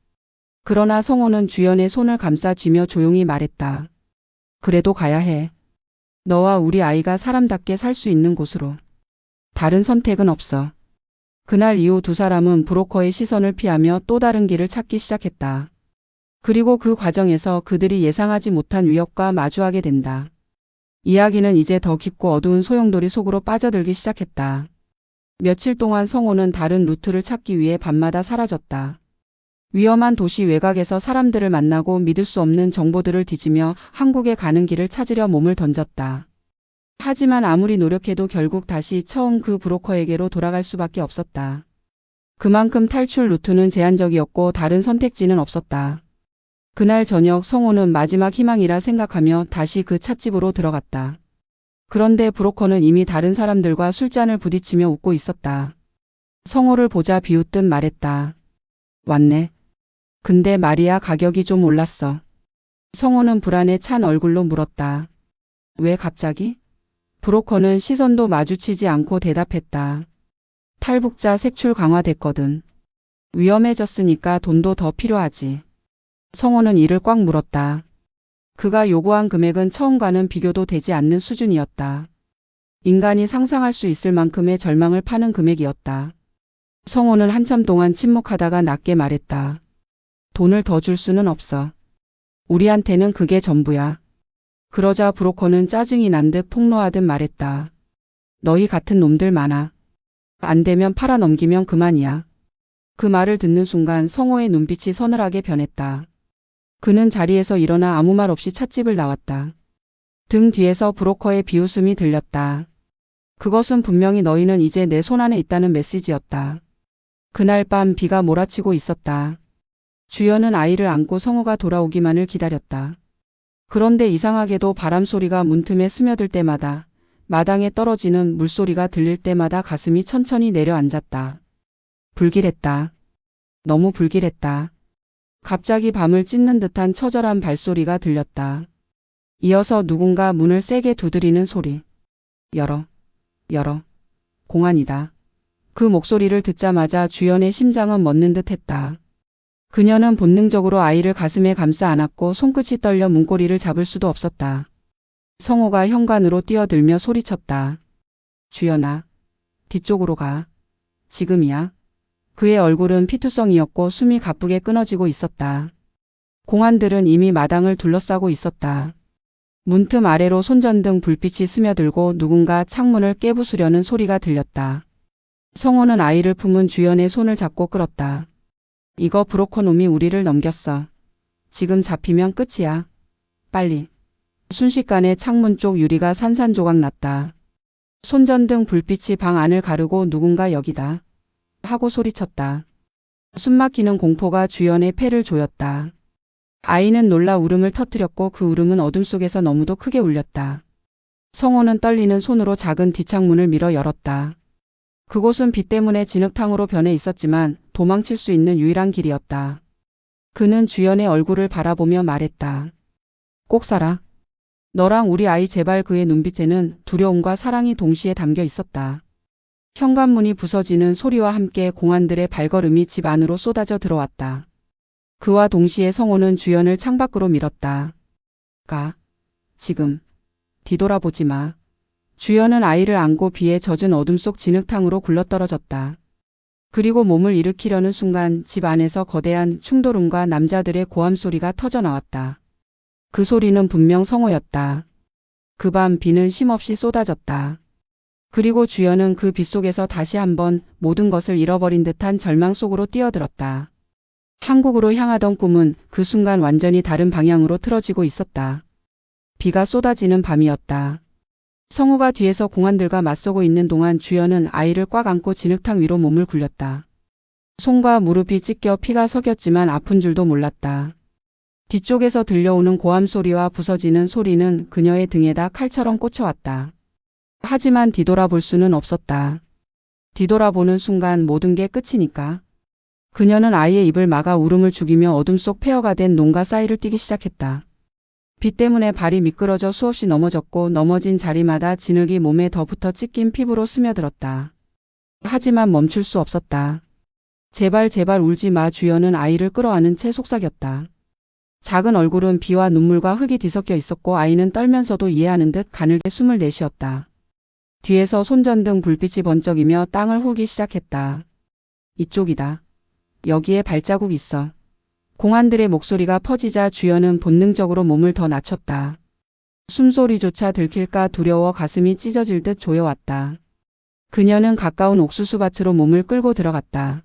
[SPEAKER 1] 그러나 성호는 주연의 손을 감싸 쥐며 조용히 말했다. 그래도 가야 해. 너와 우리 아이가 사람답게 살 수 있는 곳으로. 다른 선택은 없어. 그날 이후 두 사람은 브로커의 시선을 피하며 또 다른 길을 찾기 시작했다. 그리고 그 과정에서 그들이 예상하지 못한 위협과 마주하게 된다. 이야기는 이제 더 깊고 어두운 소용돌이 속으로 빠져들기 시작했다. 며칠 동안 성호는 다른 루트를 찾기 위해 밤마다 사라졌다. 위험한 도시 외곽에서 사람들을 만나고 믿을 수 없는 정보들을 뒤지며 한국에 가는 길을 찾으려 몸을 던졌다. 하지만 아무리 노력해도 결국 다시 처음 그 브로커에게로 돌아갈 수밖에 없었다. 그만큼 탈출 루트는 제한적이었고 다른 선택지는 없었다. 그날 저녁 성호는 마지막 희망이라 생각하며 다시 그 찻집으로 들어갔다. 그런데 브로커는 이미 다른 사람들과 술잔을 부딪히며 웃고 있었다. 성호를 보자 비웃듯 말했다. 왔네. 근데 말이야, 가격이 좀 올랐어. 성호는 불안에 찬 얼굴로 물었다. 왜 갑자기? 브로커는 시선도 마주치지 않고 대답했다. 탈북자 색출 강화됐거든. 위험해졌으니까 돈도 더 필요하지. 성호는 이를 꽉 물었다. 그가 요구한 금액은 처음과는 비교도 되지 않는 수준이었다. 인간이 상상할 수 있을 만큼의 절망을 파는 금액이었다. 성호는 한참 동안 침묵하다가 낮게 말했다. 돈을 더 줄 수는 없어. 우리한테는 그게 전부야. 그러자 브로커는 짜증이 난 듯 폭로하듯 말했다. 너희 같은 놈들 많아. 안 되면 팔아 넘기면 그만이야. 그 말을 듣는 순간 성호의 눈빛이 서늘하게 변했다. 그는 자리에서 일어나 아무 말 없이 찻집을 나왔다. 등 뒤에서 브로커의 비웃음이 들렸다. 그것은 분명히 너희는 이제 내 손안에 있다는 메시지였다. 그날 밤 비가 몰아치고 있었다. 주연은 아이를 안고 성호가 돌아오기만을 기다렸다. 그런데 이상하게도 바람 소리가 문틈에 스며들 때마다, 마당에 떨어지는 물소리가 들릴 때마다 가슴이 천천히 내려앉았다. 불길했다. 너무 불길했다. 갑자기 밤을 찢는 듯한 처절한 발소리가 들렸다. 이어서 누군가 문을 세게 두드리는 소리. 열어. 열어. 공안이다. 그 목소리를 듣자마자 주연의 심장은 멎는 듯 했다. 그녀는 본능적으로 아이를 가슴에 감싸 안았고 손끝이 떨려 문고리를 잡을 수도 없었다. 성호가 현관으로 뛰어들며 소리쳤다. 주연아. 뒤쪽으로 가. 지금이야. 그의 얼굴은 피투성이었고 숨이 가쁘게 끊어지고 있었다. 공안들은 이미 마당을 둘러싸고 있었다. 문틈 아래로 손전등 불빛이 스며들고 누군가 창문을 깨부수려는 소리가 들렸다. 성호는 아이를 품은 주연의 손을 잡고 끌었다. 이거 브로커 놈이 우리를 넘겼어. 지금 잡히면 끝이야. 빨리. 순식간에 창문 쪽 유리가 산산조각 났다. 손전등 불빛이 방 안을 가르고 누군가 여기다. 하고 소리쳤다. 숨막히는 공포가 주연의 폐를 조였다. 아이는 놀라 울음을 터뜨렸고 그 울음은 어둠 속에서 너무도 크게 울렸다. 성호는 떨리는 손으로 작은 뒷창문을 밀어 열었다. 그곳은 비 때문에 진흙탕으로 변해 있었지만 도망칠 수 있는 유일한 길이었다. 그는 주연의 얼굴을 바라보며 말했다. 꼭 살아. 너랑 우리 아이 제발. 그의 눈빛에는 두려움과 사랑이 동시에 담겨 있었다. 현관문이 부서지는 소리와 함께 공안들의 발걸음이 집 안으로 쏟아져 들어왔다. 그와 동시에 성호는 주연을 창밖으로 밀었다. 가. 지금. 뒤돌아보지 마. 주연은 아이를 안고 비에 젖은 어둠 속 진흙탕으로 굴러떨어졌다. 그리고 몸을 일으키려는 순간 집 안에서 거대한 충돌음과 남자들의 고함 소리가 터져 나왔다. 그 소리는 분명 성호였다. 그 밤 비는 쉼없이 쏟아졌다. 그리고 주연은 그 비 속에서 다시 한번 모든 것을 잃어버린 듯한 절망 속으로 뛰어들었다. 한국으로 향하던 꿈은 그 순간 완전히 다른 방향으로 틀어지고 있었다. 비가 쏟아지는 밤이었다. 성호가 뒤에서 공안들과 맞서고 있는 동안 주연은 아이를 꽉 안고 진흙탕 위로 몸을 굴렸다. 손과 무릎이 찢겨 피가 섞였지만 아픈 줄도 몰랐다. 뒤쪽에서 들려오는 고함 소리와 부서지는 소리는 그녀의 등에다 칼처럼 꽂혀왔다. 하지만 뒤돌아볼 수는 없었다. 뒤돌아보는 순간 모든 게 끝이니까. 그녀는 아이의 입을 막아 울음을 죽이며 어둠 속 폐허가 된 농가 사이를 뛰기 시작했다. 비 때문에 발이 미끄러져 수없이 넘어졌고 넘어진 자리마다 진흙이 몸에 더 붙어 찢긴 피부로 스며들었다. 하지만 멈출 수 없었다. 제발 제발 울지 마. 주연은 아이를 끌어안은 채 속삭였다. 작은 얼굴은 비와 눈물과 흙이 뒤섞여 있었고 아이는 떨면서도 이해하는 듯 가늘게 숨을 내쉬었다. 뒤에서 손전등 불빛이 번쩍이며 땅을 후기 시작했다. 이쪽이다. 여기에 발자국 있어. 공안들의 목소리가 퍼지자 주연은 본능적으로 몸을 더 낮췄다. 숨소리조차 들킬까 두려워 가슴이 찢어질 듯 조여왔다. 그녀는 가까운 옥수수밭으로 몸을 끌고 들어갔다.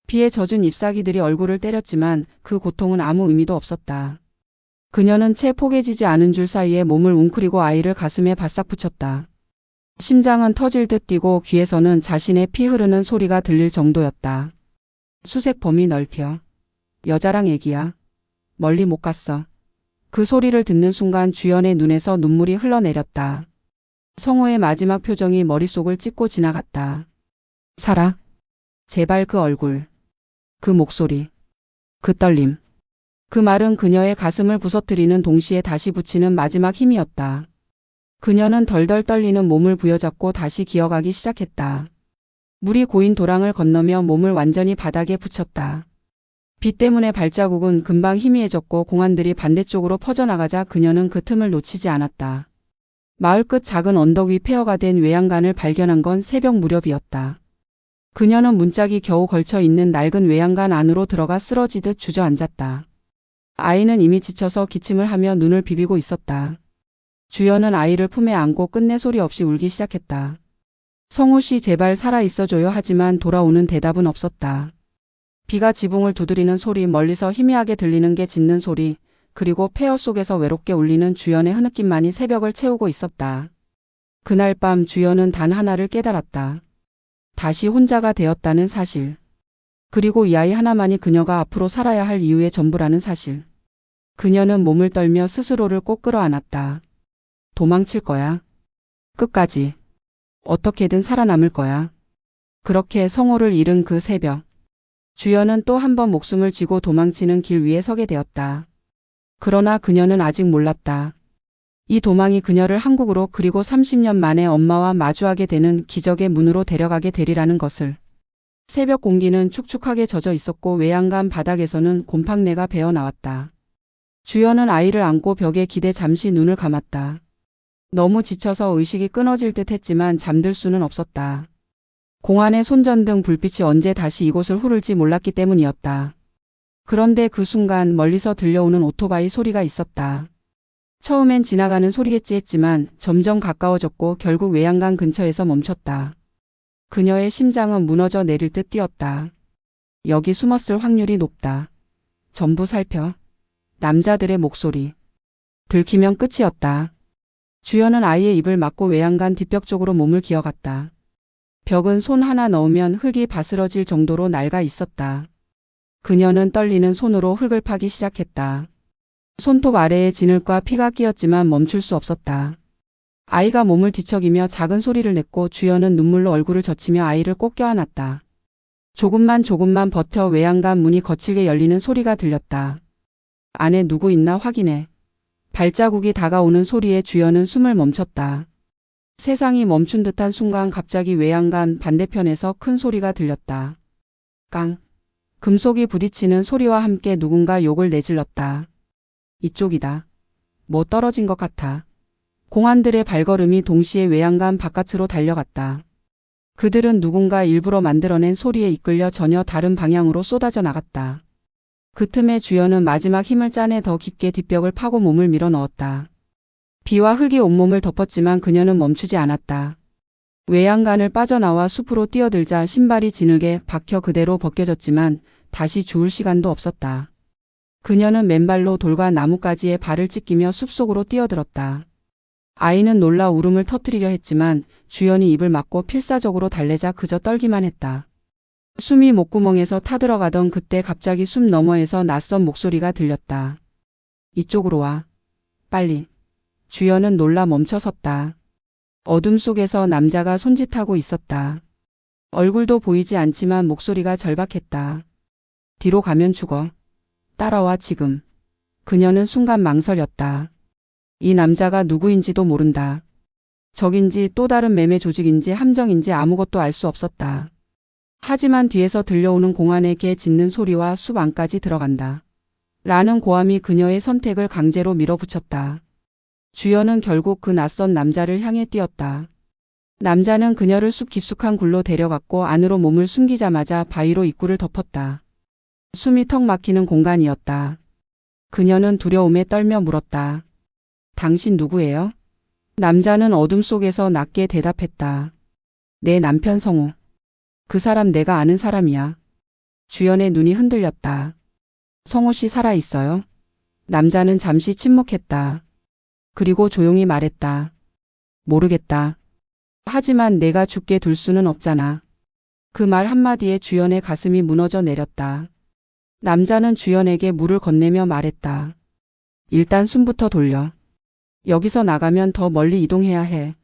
[SPEAKER 1] 비에 젖은 잎사귀들이 얼굴을 때렸지만 그 고통은 아무 의미도 없었다. 그녀는 채 포개지지 않은 줄 사이에 몸을 웅크리고 아이를 가슴에 바싹 붙였다. 심장은 터질 듯 뛰고 귀에서는 자신의 피 흐르는 소리가 들릴 정도였다. 수색 범위 넓혀. 여자랑 애기야. 멀리 못 갔어. 그 소리를 듣는 순간 주연의 눈에서 눈물이 흘러내렸다. 성호의 마지막 표정이 머릿속을 찢고 지나갔다. 살아. 제발. 그 얼굴. 그 목소리. 그 떨림. 그 말은 그녀의 가슴을 부서뜨리는 동시에 다시 붙이는 마지막 힘이었다. 그녀는 덜덜 떨리는 몸을 부여잡고 다시 기어가기 시작했다. 물이 고인 도랑을 건너며 몸을 완전히 바닥에 붙였다. 비 때문에 발자국은 금방 희미해졌고 공안들이 반대쪽으로 퍼져나가자 그녀는 그 틈을 놓치지 않았다. 마을 끝 작은 언덕 위 폐허가 된 외양간을 발견한 건 새벽 무렵이었다. 그녀는 문짝이 겨우 걸쳐 있는 낡은 외양간 안으로 들어가 쓰러지듯 주저앉았다. 아이는 이미 지쳐서 기침을 하며 눈을 비비고 있었다. 주연은 아이를 품에 안고 끝내 소리 없이 울기 시작했다. 성우 씨 제발 살아있어줘요 하지만 돌아오는 대답은 없었다. 비가 지붕을 두드리는 소리, 멀리서 희미하게 들리는 게 짖는 소리, 그리고 폐허 속에서 외롭게 울리는 주연의 흐느낌만이 새벽을 채우고 있었다. 그날 밤 주연은 단 하나를 깨달았다. 다시 혼자가 되었다는 사실. 그리고 이 아이 하나만이 그녀가 앞으로 살아야 할 이유의 전부라는 사실. 그녀는 몸을 떨며 스스로를 꼭 끌어안았다. 도망칠 거야. 끝까지. 어떻게든 살아남을 거야. 그렇게 성호를 잃은 그 새벽. 주연은 또 한 번 목숨을 쥐고 도망치는 길 위에 서게 되었다. 그러나 그녀는 아직 몰랐다. 이 도망이 그녀를 한국으로 그리고 30년 만에 엄마와 마주하게 되는 기적의 문으로 데려가게 되리라는 것을. 새벽 공기는 축축하게 젖어 있었고 외양간 바닥에서는 곰팡내가 배어 나왔다. 주연은 아이를 안고 벽에 기대 잠시 눈을 감았다. 너무 지쳐서 의식이 끊어질 듯 했지만 잠들 수는 없었다. 공안의 손전등 불빛이 언제 다시 이곳을 후를지 몰랐기 때문이었다. 그런데 그 순간 멀리서 들려오는 오토바이 소리가 있었다. 처음엔 지나가는 소리겠지 했지만 점점 가까워졌고 결국 외양간 근처에서 멈췄다. 그녀의 심장은 무너져 내릴 듯 뛰었다. 여기 숨었을 확률이 높다. 전부 살펴. 남자들의 목소리. 들키면 끝이었다. 주연은 아이의 입을 막고 외양간 뒷벽 쪽으로 몸을 기어갔다. 벽은 손 하나 넣으면 흙이 바스러질 정도로 낡아 있었다. 그녀는 떨리는 손으로 흙을 파기 시작했다. 손톱 아래에 진흙과 피가 끼었지만 멈출 수 없었다. 아이가 몸을 뒤척이며 작은 소리를 냈고 주연은 눈물로 얼굴을 젖히며 아이를 꼭 껴안았다. 조금만 버텨. 외양간 문이 거칠게 열리는 소리가 들렸다. 안에 누구 있나 확인해. 발자국이 다가오는 소리에 주연은 숨을 멈췄다. 세상이 멈춘 듯한 순간 갑자기 외양간 반대편에서 큰 소리가 들렸다. 깡. 금속이 부딪히는 소리와 함께 누군가 욕을 내질렀다. 이쪽이다. 뭐 떨어진 것 같아. 공안들의 발걸음이 동시에 외양간 바깥으로 달려갔다. 그들은 누군가 일부러 만들어낸 소리에 이끌려 전혀 다른 방향으로 쏟아져 나갔다. 그 틈에 주연은 마지막 힘을 짜내 더 깊게 뒷벽을 파고 몸을 밀어 넣었다. 비와 흙이 온몸을 덮었지만 그녀는 멈추지 않았다. 외양간을 빠져나와 숲으로 뛰어들자 신발이 지늘게 박혀 그대로 벗겨졌지만 다시 주울 시간도 없었다. 그녀는 맨발로 돌과 나뭇가지에 발을 찢기며 숲속으로 뛰어들었다. 아이는 놀라 울음을 터뜨리려 했지만 주연이 입을 막고 필사적으로 달래자 그저 떨기만 했다. 숨이 목구멍에서 타들어가던 그때 갑자기 숲 너머에서 낯선 목소리가 들렸다. 이쪽으로 와. 빨리. 주연은 놀라 멈춰섰다. 어둠 속에서 남자가 손짓하고 있었다. 얼굴도 보이지 않지만 목소리가 절박했다. 뒤로 가면 죽어. 따라와 지금. 그녀는 순간 망설였다. 이 남자가 누구인지도 모른다. 적인지 또 다른 매매 조직인지 함정인지 아무것도 알 수 없었다. 하지만 뒤에서 들려오는 공안의 개 짖는 소리와 숲 안까지 들어간다. 라는 고함이 그녀의 선택을 강제로 밀어붙였다. 주연은 결국 그 낯선 남자를 향해 뛰었다. 남자는 그녀를 숲 깊숙한 굴로 데려갔고 안으로 몸을 숨기자마자 바위로 입구를 덮었다. 숨이 턱 막히는 공간이었다. 그녀는 두려움에 떨며 물었다. 당신 누구예요? 남자는 어둠 속에서 낮게 대답했다. 내 남편 성우. 그 사람 내가 아는 사람이야. 주연의 눈이 흔들렸다. 성우 씨 살아있어요? 남자는 잠시 침묵했다. 그리고 조용히 말했다. 모르겠다. 하지만 내가 죽게 둘 수는 없잖아. 그 말 한마디에 주연의 가슴이 무너져 내렸다. 남자는 주연에게 물을 건네며 말했다. 일단 숨부터 돌려. 여기서 나가면 더 멀리 이동해야 해.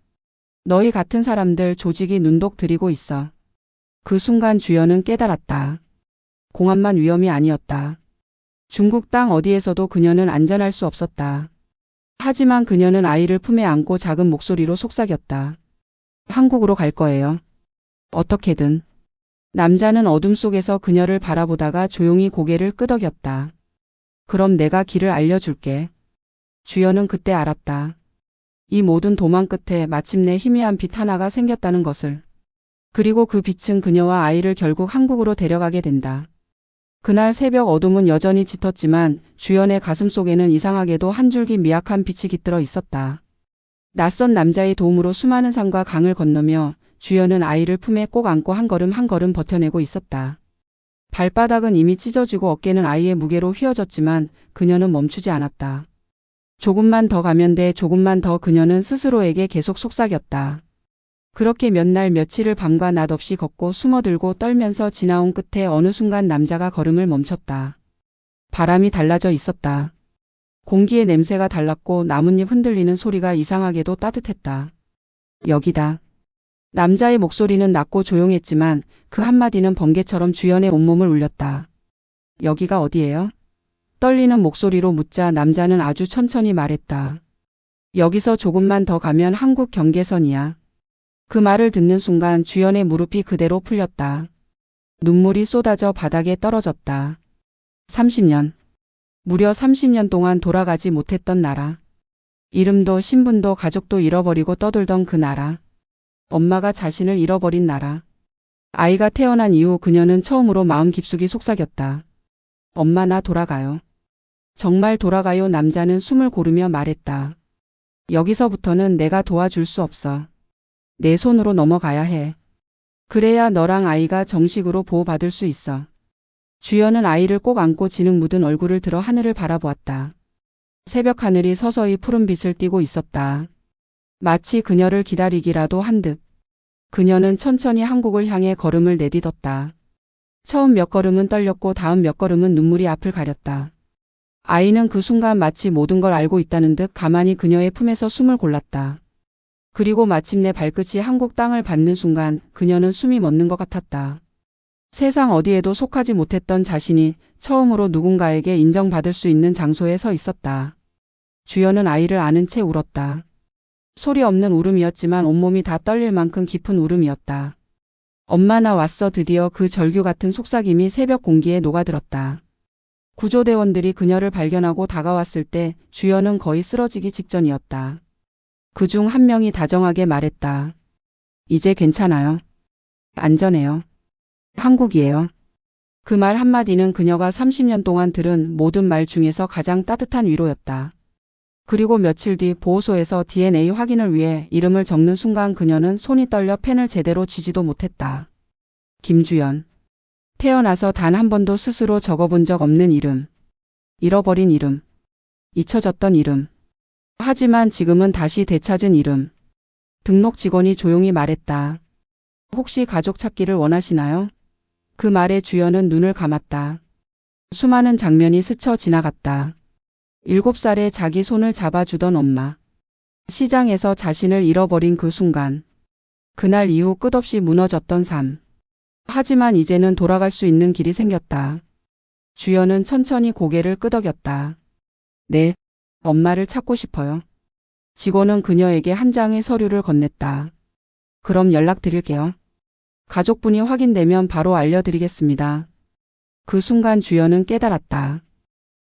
[SPEAKER 1] 너희 같은 사람들 조직이 눈독 들이고 있어. 그 순간 주연은 깨달았다. 공안만 위험이 아니었다. 중국 땅 어디에서도 그녀는 안전할 수 없었다. 하지만 그녀는 아이를 품에 안고 작은 목소리로 속삭였다. 한국으로 갈 거예요. 어떻게든. 남자는 어둠 속에서 그녀를 바라보다가 조용히 고개를 끄덕였다. 그럼 내가 길을 알려줄게. 주연은 그때 알았다. 이 모든 도망 끝에 마침내 희미한 빛 하나가 생겼다는 것을. 그리고 그 빛은 그녀와 아이를 결국 한국으로 데려가게 된다. 그날 새벽 어둠은 여전히 짙었지만 주연의 가슴 속에는 이상하게도 한 줄기 미약한 빛이 깃들어 있었다. 낯선 남자의 도움으로 수많은 산과 강을 건너며 주연은 아이를 품에 꼭 안고 한 걸음 한 걸음 버텨내고 있었다. 발바닥은 이미 찢어지고 어깨는 아이의 무게로 휘어졌지만 그녀는 멈추지 않았다. 조금만 더 가면 돼, 조금만 더. 그녀는 스스로에게 계속 속삭였다. 그렇게 몇 날 며칠을 밤과 낮 없이 걷고 숨어들고 떨면서 지나온 끝에 어느 순간 남자가 걸음을 멈췄다. 바람이 달라져 있었다. 공기의 냄새가 달랐고 나뭇잎 흔들리는 소리가 이상하게도 따뜻했다. 여기다. 남자의 목소리는 낮고 조용했지만 그 한마디는 번개처럼 주연의 온몸을 울렸다. 여기가 어디예요? 떨리는 목소리로 묻자 남자는 아주 천천히 말했다. 여기서 조금만 더 가면 한국 경계선이야. 그 말을 듣는 순간 주연의 무릎이 그대로 풀렸다. 눈물이 쏟아져 바닥에 떨어졌다. 30년. 무려 30년 동안 돌아가지 못했던 나라. 이름도 신분도 가족도 잃어버리고 떠돌던 그 나라. 엄마가 자신을 잃어버린 나라. 아이가 태어난 이후 그녀는 처음으로 마음 깊숙이 속삭였다. 엄마, 나 돌아가요. 정말 돌아가요. 남자는 숨을 고르며 말했다. 여기서부터는 내가 도와줄 수 없어. 내 손으로 넘어가야 해. 그래야 너랑 아이가 정식으로 보호받을 수 있어. 주연은 아이를 꼭 안고 진흙 묻은 얼굴을 들어 하늘을 바라보았다. 새벽 하늘이 서서히 푸른빛을 띠고 있었다. 마치 그녀를 기다리기라도 한 듯. 그녀는 천천히 한국을 향해 걸음을 내딛었다. 처음 몇 걸음은 떨렸고 다음 몇 걸음은 눈물이 앞을 가렸다. 아이는 그 순간 마치 모든 걸 알고 있다는 듯 가만히 그녀의 품에서 숨을 골랐다. 그리고 마침내 발끝이 한국 땅을 밟는 순간 그녀는 숨이 멎는 것 같았다. 세상 어디에도 속하지 못했던 자신이 처음으로 누군가에게 인정받을 수 있는 장소에 서 있었다. 주연은 아이를 안은 채 울었다. 소리 없는 울음이었지만 온몸이 다 떨릴 만큼 깊은 울음이었다. 엄마, 나 왔어. 드디어. 그 절규 같은 속삭임이 새벽 공기에 녹아들었다. 구조대원들이 그녀를 발견하고 다가왔을 때 주연은 거의 쓰러지기 직전이었다. 그중 한 명이 다정하게 말했다. 이제 괜찮아요. 안전해요. 한국이에요. 그 말 한마디는 그녀가 30년 동안 들은 모든 말 중에서 가장 따뜻한 위로였다. 그리고 며칠 뒤 보호소에서 DNA 확인을 위해 이름을 적는 순간 그녀는 손이 떨려 펜을 제대로 쥐지도 못했다. 김주연. 태어나서 단 한 번도 스스로 적어본 적 없는 이름. 잃어버린 이름. 잊혀졌던 이름. 하지만 지금은 다시 되찾은 이름. 등록 직원이 조용히 말했다. 혹시 가족 찾기를 원하시나요? 그 말에 주연은 눈을 감았다. 수많은 장면이 스쳐 지나갔다. 7살에 자기 손을 잡아주던 엄마. 시장에서 자신을 잃어버린 그 순간. 그날 이후 끝없이 무너졌던 삶. 하지만 이제는 돌아갈 수 있는 길이 생겼다. 주연은 천천히 고개를 끄덕였다. 네, 엄마를 찾고 싶어요. 직원은 그녀에게 한 장의 서류를 건넸다. 그럼 연락드릴게요. 가족분이 확인되면 바로 알려드리겠습니다. 그 순간 주연은 깨달았다.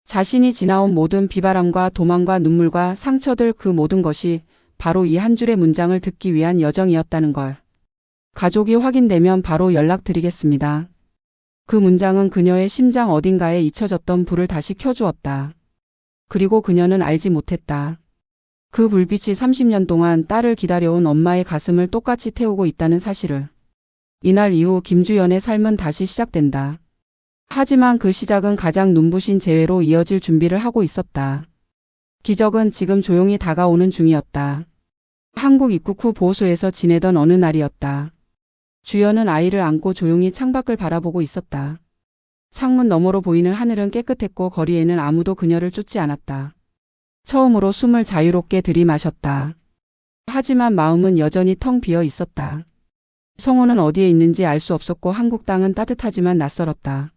[SPEAKER 1] 자신이 지나온 모든 비바람과 도망과 눈물과 상처들, 그 모든 것이 바로 이 한 줄의 문장을 듣기 위한 여정이었다는 걸. 가족이 확인되면 바로 연락드리겠습니다. 그 문장은 그녀의 심장 어딘가에 잊혀졌던 불을 다시 켜주었다. 그리고 그녀는 알지 못했다. 그 불빛이 30년 동안 딸을 기다려온 엄마의 가슴을 똑같이 태우고 있다는 사실을. 이날 이후 김주연의 삶은 다시 시작된다. 하지만 그 시작은 가장 눈부신 재회로 이어질 준비를 하고 있었다. 기적은 지금 조용히 다가오는 중이었다. 한국 입국 후 보호소에서 지내던 어느 날이었다. 주연은 아이를 안고 조용히 창밖을 바라보고 있었다. 창문 너머로 보이는 하늘은 깨끗했고 거리에는 아무도 그녀를 쫓지 않았다. 처음으로 숨을 자유롭게 들이마셨다. 하지만 마음은 여전히 텅 비어 있었다. 성호는 어디에 있는지 알 수 없었고 한국 땅은 따뜻하지만 낯설었다.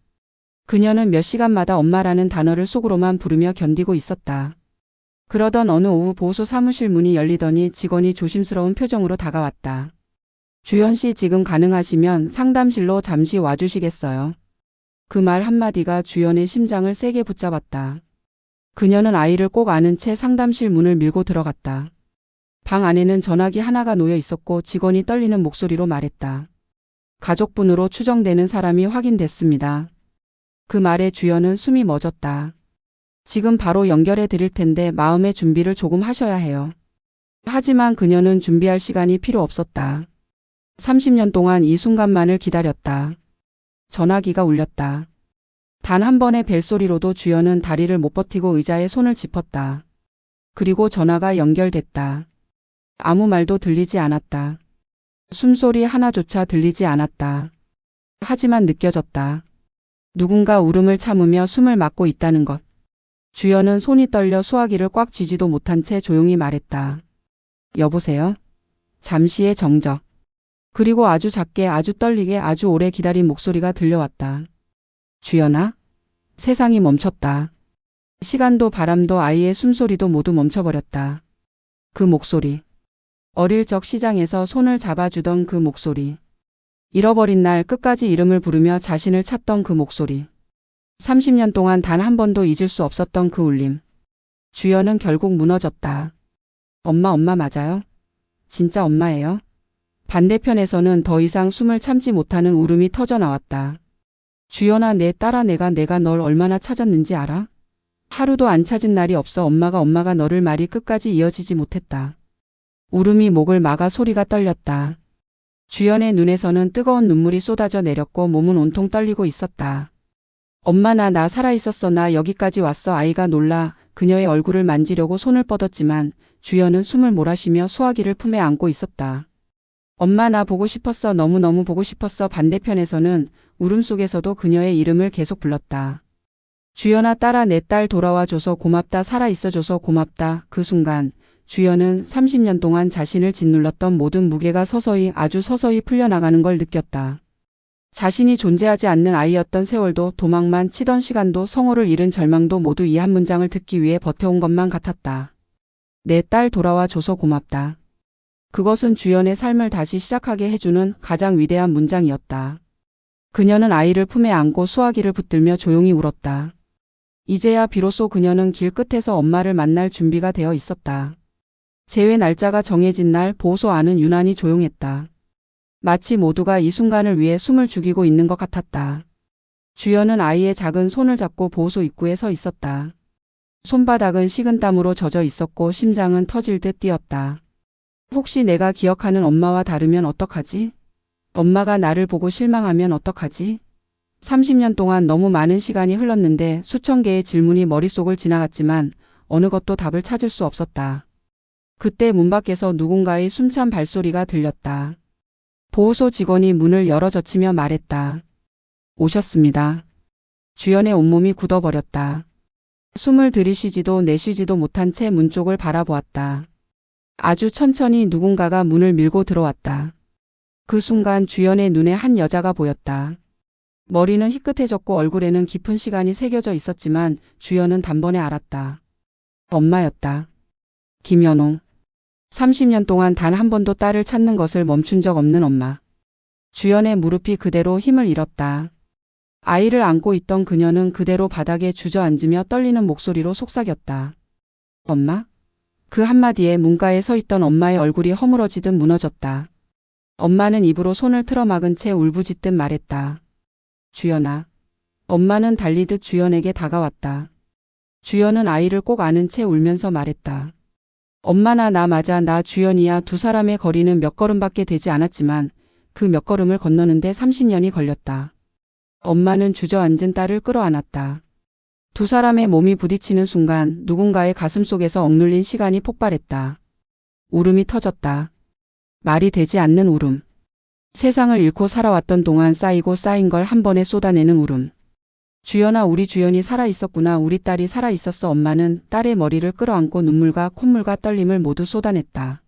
[SPEAKER 1] 그녀는 몇 시간마다 엄마라는 단어를 속으로만 부르며 견디고 있었다. 그러던 어느 오후 보호소 사무실 문이 열리더니 직원이 조심스러운 표정으로 다가왔다. 주연 씨 지금 가능하시면 상담실로 잠시 와주시겠어요? 그 말 한마디가 주연의 심장을 세게 붙잡았다. 그녀는 아이를 꼭 안은 채 상담실 문을 밀고 들어갔다. 방 안에는 전화기 하나가 놓여 있었고 직원이 떨리는 목소리로 말했다. 가족분으로 추정되는 사람이 확인됐습니다. 그 말에 주연은 숨이 멎었다. 지금 바로 연결해 드릴 텐데 마음의 준비를 조금 하셔야 해요. 하지만 그녀는 준비할 시간이 필요 없었다. 30년 동안 이 순간만을 기다렸다. 전화기가 울렸다. 단 한 번의 벨소리로도 주연은 다리를 못 버티고 의자에 손을 짚었다. 그리고 전화가 연결됐다. 아무 말도 들리지 않았다. 숨소리 하나조차 들리지 않았다. 하지만 느껴졌다. 누군가 울음을 참으며 숨을 막고 있다는 것. 주연은 손이 떨려 수화기를 꽉 쥐지도 못한 채 조용히 말했다. 여보세요? 잠시의 정적. 그리고 아주 작게 아주 떨리게 아주 오래 기다린 목소리가 들려왔다. 주연아? 세상이 멈췄다. 시간도 바람도 아이의 숨소리도 모두 멈춰버렸다. 그 목소리. 어릴 적 시장에서 손을 잡아주던 그 목소리. 잃어버린 날 끝까지 이름을 부르며 자신을 찾던 그 목소리. 30년 동안 단 한 번도 잊을 수 없었던 그 울림. 주연은 결국 무너졌다. 엄마 맞아요? 진짜 엄마예요? 반대편에서는 더 이상 숨을 참지 못하는 울음이 터져 나왔다. 주연아 내 딸아 내가 널 얼마나 찾았는지 알아? 하루도 안 찾은 날이 없어 엄마가 너를 말이 끝까지 이어지지 못했다. 울음이 목을 막아 소리가 떨렸다. 주연의 눈에서는 뜨거운 눈물이 쏟아져 내렸고 몸은 온통 떨리고 있었다. 엄마 나 살아있었어 나 여기까지 왔어 아이가 놀라 그녀의 얼굴을 만지려고 손을 뻗었지만 주연은 숨을 몰아쉬며 수화기를 품에 안고 있었다. 엄마 나 보고 싶었어 너무너무 보고 싶었어 반대편에서는 울음 속에서도 그녀의 이름을 계속 불렀다. 주연아 딸아 내 딸 돌아와줘서 고맙다 살아있어줘서 고맙다. 그 순간 주연은 30년 동안 자신을 짓눌렀던 모든 무게가 서서히 아주 서서히 풀려나가는 걸 느꼈다. 자신이 존재하지 않는 아이였던 세월도 도망만 치던 시간도 성호를 잃은 절망도 모두 이 한 문장을 듣기 위해 버텨온 것만 같았다. 내 딸 돌아와줘서 고맙다. 그것은 주연의 삶을 다시 시작하게 해주는 가장 위대한 문장이었다. 그녀는 아이를 품에 안고 수화기를 붙들며 조용히 울었다. 이제야 비로소 그녀는 길 끝에서 엄마를 만날 준비가 되어 있었다. 재회 날짜가 정해진 날 보호소 안은 유난히 조용했다. 마치 모두가 이 순간을 위해 숨을 죽이고 있는 것 같았다. 주연은 아이의 작은 손을 잡고 보호소 입구에 서 있었다. 손바닥은 식은땀으로 젖어 있었고 심장은 터질 듯 뛰었다. 혹시 내가 기억하는 엄마와 다르면 어떡하지? 엄마가 나를 보고 실망하면 어떡하지? 30년 동안 너무 많은 시간이 흘렀는데 수천 개의 질문이 머릿속을 지나갔지만 어느 것도 답을 찾을 수 없었다. 그때 문 밖에서 누군가의 숨찬 발소리가 들렸다. 보호소 직원이 문을 열어 젖히며 말했다. 오셨습니다. 주연의 온몸이 굳어버렸다. 숨을 들이쉬지도 내쉬지도 못한 채 문 쪽을 바라보았다. 아주 천천히 누군가가 문을 밀고 들어왔다. 그 순간 주연의 눈에 한 여자가 보였다. 머리는 희끗해졌고 얼굴에는 깊은 시간이 새겨져 있었지만 주연은 단번에 알았다. 엄마였다. 김연옥. 30년 동안 단 한 번도 딸을 찾는 것을 멈춘 적 없는 엄마. 주연의 무릎이 그대로 힘을 잃었다. 아이를 안고 있던 그녀는 그대로 바닥에 주저앉으며 떨리는 목소리로 속삭였다. 엄마? 그 한마디에 문가에 서 있던 엄마의 얼굴이 허물어지듯 무너졌다. 엄마는 입으로 손을 틀어막은 채 울부짖듯 말했다. 주연아. 엄마는 달리듯 주연에게 다가왔다. 주연은 아이를 꼭 안은 채 울면서 말했다. 엄마 나 맞아 나 주연이야. 두 사람의 거리는 몇 걸음밖에 되지 않았지만 그 몇 걸음을 건너는데 30년이 걸렸다. 엄마는 주저앉은 딸을 끌어안았다. 두 사람의 몸이 부딪히는 순간 누군가의 가슴 속에서 억눌린 시간이 폭발했다. 울음이 터졌다. 말이 되지 않는 울음. 세상을 잃고 살아왔던 동안 쌓이고 쌓인 걸 한 번에 쏟아내는 울음. 주연아 우리 주연이 살아있었구나. 우리 딸이 살아있었어. 엄마는 딸의 머리를 끌어안고 눈물과 콧물과 떨림을 모두 쏟아냈다.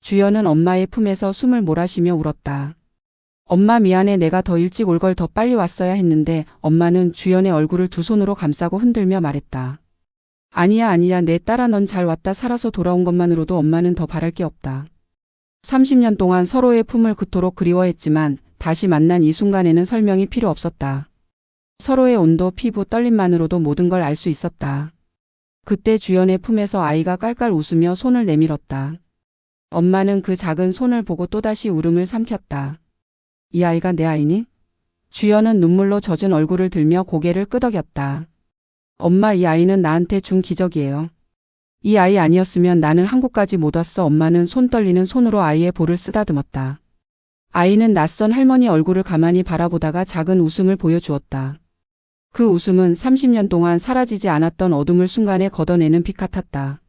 [SPEAKER 1] 주연은 엄마의 품에서 숨을 몰아쉬며 울었다. 엄마 미안해. 내가 더 일찍 올 걸 더 빨리 왔어야 했는데. 엄마는 주연의 얼굴을 두 손으로 감싸고 흔들며 말했다. 아니야, 아니야. 내 딸아, 넌 잘 왔다. 살아서 돌아온 것만으로도 엄마는 더 바랄 게 없다. 30년 동안 서로의 품을 그토록 그리워했지만 다시 만난 이 순간에는 설명이 필요 없었다. 서로의 온도, 피부 떨림만으로도 모든 걸 알 수 있었다. 그때 주연의 품에서 아이가 깔깔 웃으며 손을 내밀었다. 엄마는 그 작은 손을 보고 또다시 울음을 삼켰다. 이 아이가 내 아이니? 주연은 눈물로 젖은 얼굴을 들며 고개를 끄덕였다. 엄마, 이 아이는 나한테 준 기적이에요. 이 아이 아니었으면 나는 한국까지 못 왔어. 엄마는 손 떨리는 손으로 아이의 볼을 쓰다듬었다. 아이는 낯선 할머니 얼굴을 가만히 바라보다가 작은 웃음을 보여주었다. 그 웃음은 30년 동안 사라지지 않았던 어둠을 순간에 걷어내는 빛 같았다.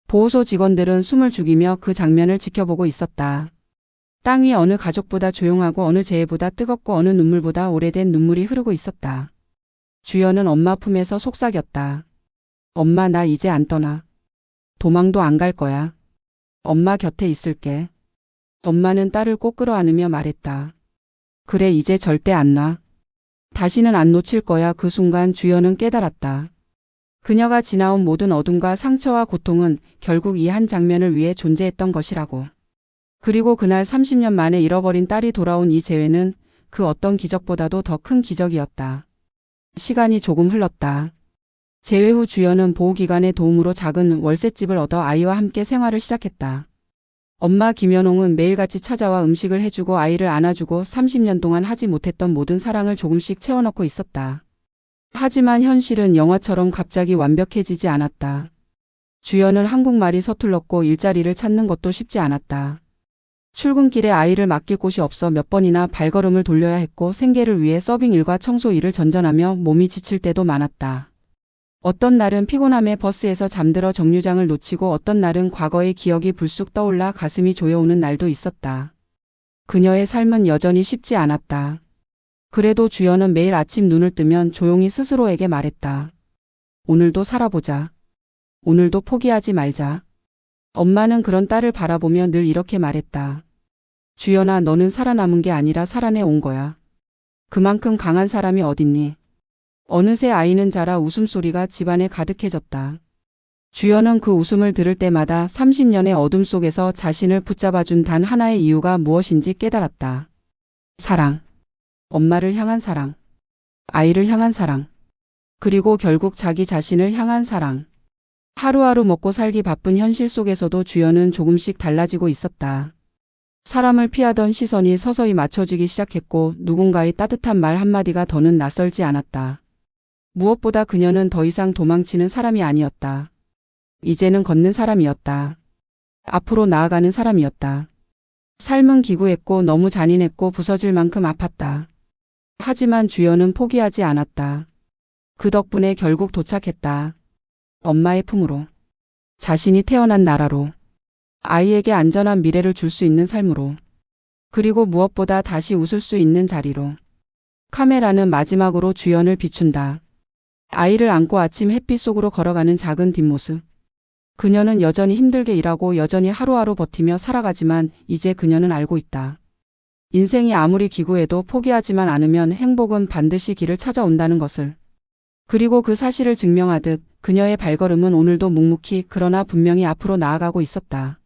[SPEAKER 1] 보호소 직원들은 숨을 죽이며 그 장면을 지켜보고 있었다. 땅 위 어느 가족보다 조용하고 어느 재해보다 뜨겁고 어느 눈물보다 오래된 눈물이 흐르고 있었다. 주연은 엄마 품에서 속삭였다. 엄마, 나 이제 안 떠나. 도망도 안 갈 거야. 엄마 곁에 있을게. 엄마는 딸을 꼭 끌어안으며 말했다. 그래, 이제 절대 안 놔. 다시는 안 놓칠 거야. 그 순간 주연은 깨달았다. 그녀가 지나온 모든 어둠과 상처와 고통은 결국 이 한 장면을 위해 존재했던 것이라고. 그리고 그날 30년 만에 잃어버린 딸이 돌아온 이 재회는 그 어떤 기적보다도 더 큰 기적이었다. 시간이 조금 흘렀다. 재회 후 주연은 보호기관의 도움으로 작은 월세집을 얻어 아이와 함께 생활을 시작했다. 엄마 김연홍은 매일같이 찾아와 음식을 해주고 아이를 안아주고 30년 동안 하지 못했던 모든 사랑을 조금씩 채워넣고 있었다. 하지만 현실은 영화처럼 갑자기 완벽해지지 않았다. 주연은 한국말이 서툴렀고 일자리를 찾는 것도 쉽지 않았다. 출근길에 아이를 맡길 곳이 없어 몇 번이나 발걸음을 돌려야 했고 생계를 위해 서빙 일과 청소 일을 전전하며 몸이 지칠 때도 많았다. 어떤 날은 피곤함에 버스에서 잠들어 정류장을 놓치고 어떤 날은 과거의 기억이 불쑥 떠올라 가슴이 조여오는 날도 있었다. 그녀의 삶은 여전히 쉽지 않았다. 그래도 주연은 매일 아침 눈을 뜨면 조용히 스스로에게 말했다. 오늘도 살아보자. 오늘도 포기하지 말자. 엄마는 그런 딸을 바라보며 늘 이렇게 말했다. 주연아, 너는 살아남은 게 아니라 살아내 온 거야. 그만큼 강한 사람이 어딨니? 어느새 아이는 자라 웃음소리가 집안에 가득해졌다. 주연은 그 웃음을 들을 때마다 30년의 어둠 속에서 자신을 붙잡아준 단 하나의 이유가 무엇인지 깨달았다. 사랑. 엄마를 향한 사랑. 아이를 향한 사랑. 그리고 결국 자기 자신을 향한 사랑. 하루하루 먹고 살기 바쁜 현실 속에서도 주연은 조금씩 달라지고 있었다. 사람을 피하던 시선이 서서히 맞춰지기 시작했고 누군가의 따뜻한 말 한마디가 더는 낯설지 않았다. 무엇보다 그녀는 더 이상 도망치는 사람이 아니었다. 이제는 걷는 사람이었다. 앞으로 나아가는 사람이었다. 삶은 기구했고 너무 잔인했고 부서질 만큼 아팠다. 하지만 주연은 포기하지 않았다. 그 덕분에 결국 도착했다. 엄마의 품으로. 자신이 태어난 나라로. 아이에게 안전한 미래를 줄 수 있는 삶으로. 그리고 무엇보다 다시 웃을 수 있는 자리로. 카메라는 마지막으로 주연을 비춘다. 아이를 안고 아침 햇빛 속으로 걸어가는 작은 뒷모습. 그녀는 여전히 힘들게 일하고 여전히 하루하루 버티며 살아가지만 이제 그녀는 알고 있다. 인생이 아무리 기구해도 포기하지만 않으면 행복은 반드시 길을 찾아온다는 것을. 그리고 그 사실을 증명하듯 그녀의 발걸음은 오늘도 묵묵히 그러나 분명히 앞으로 나아가고 있었다.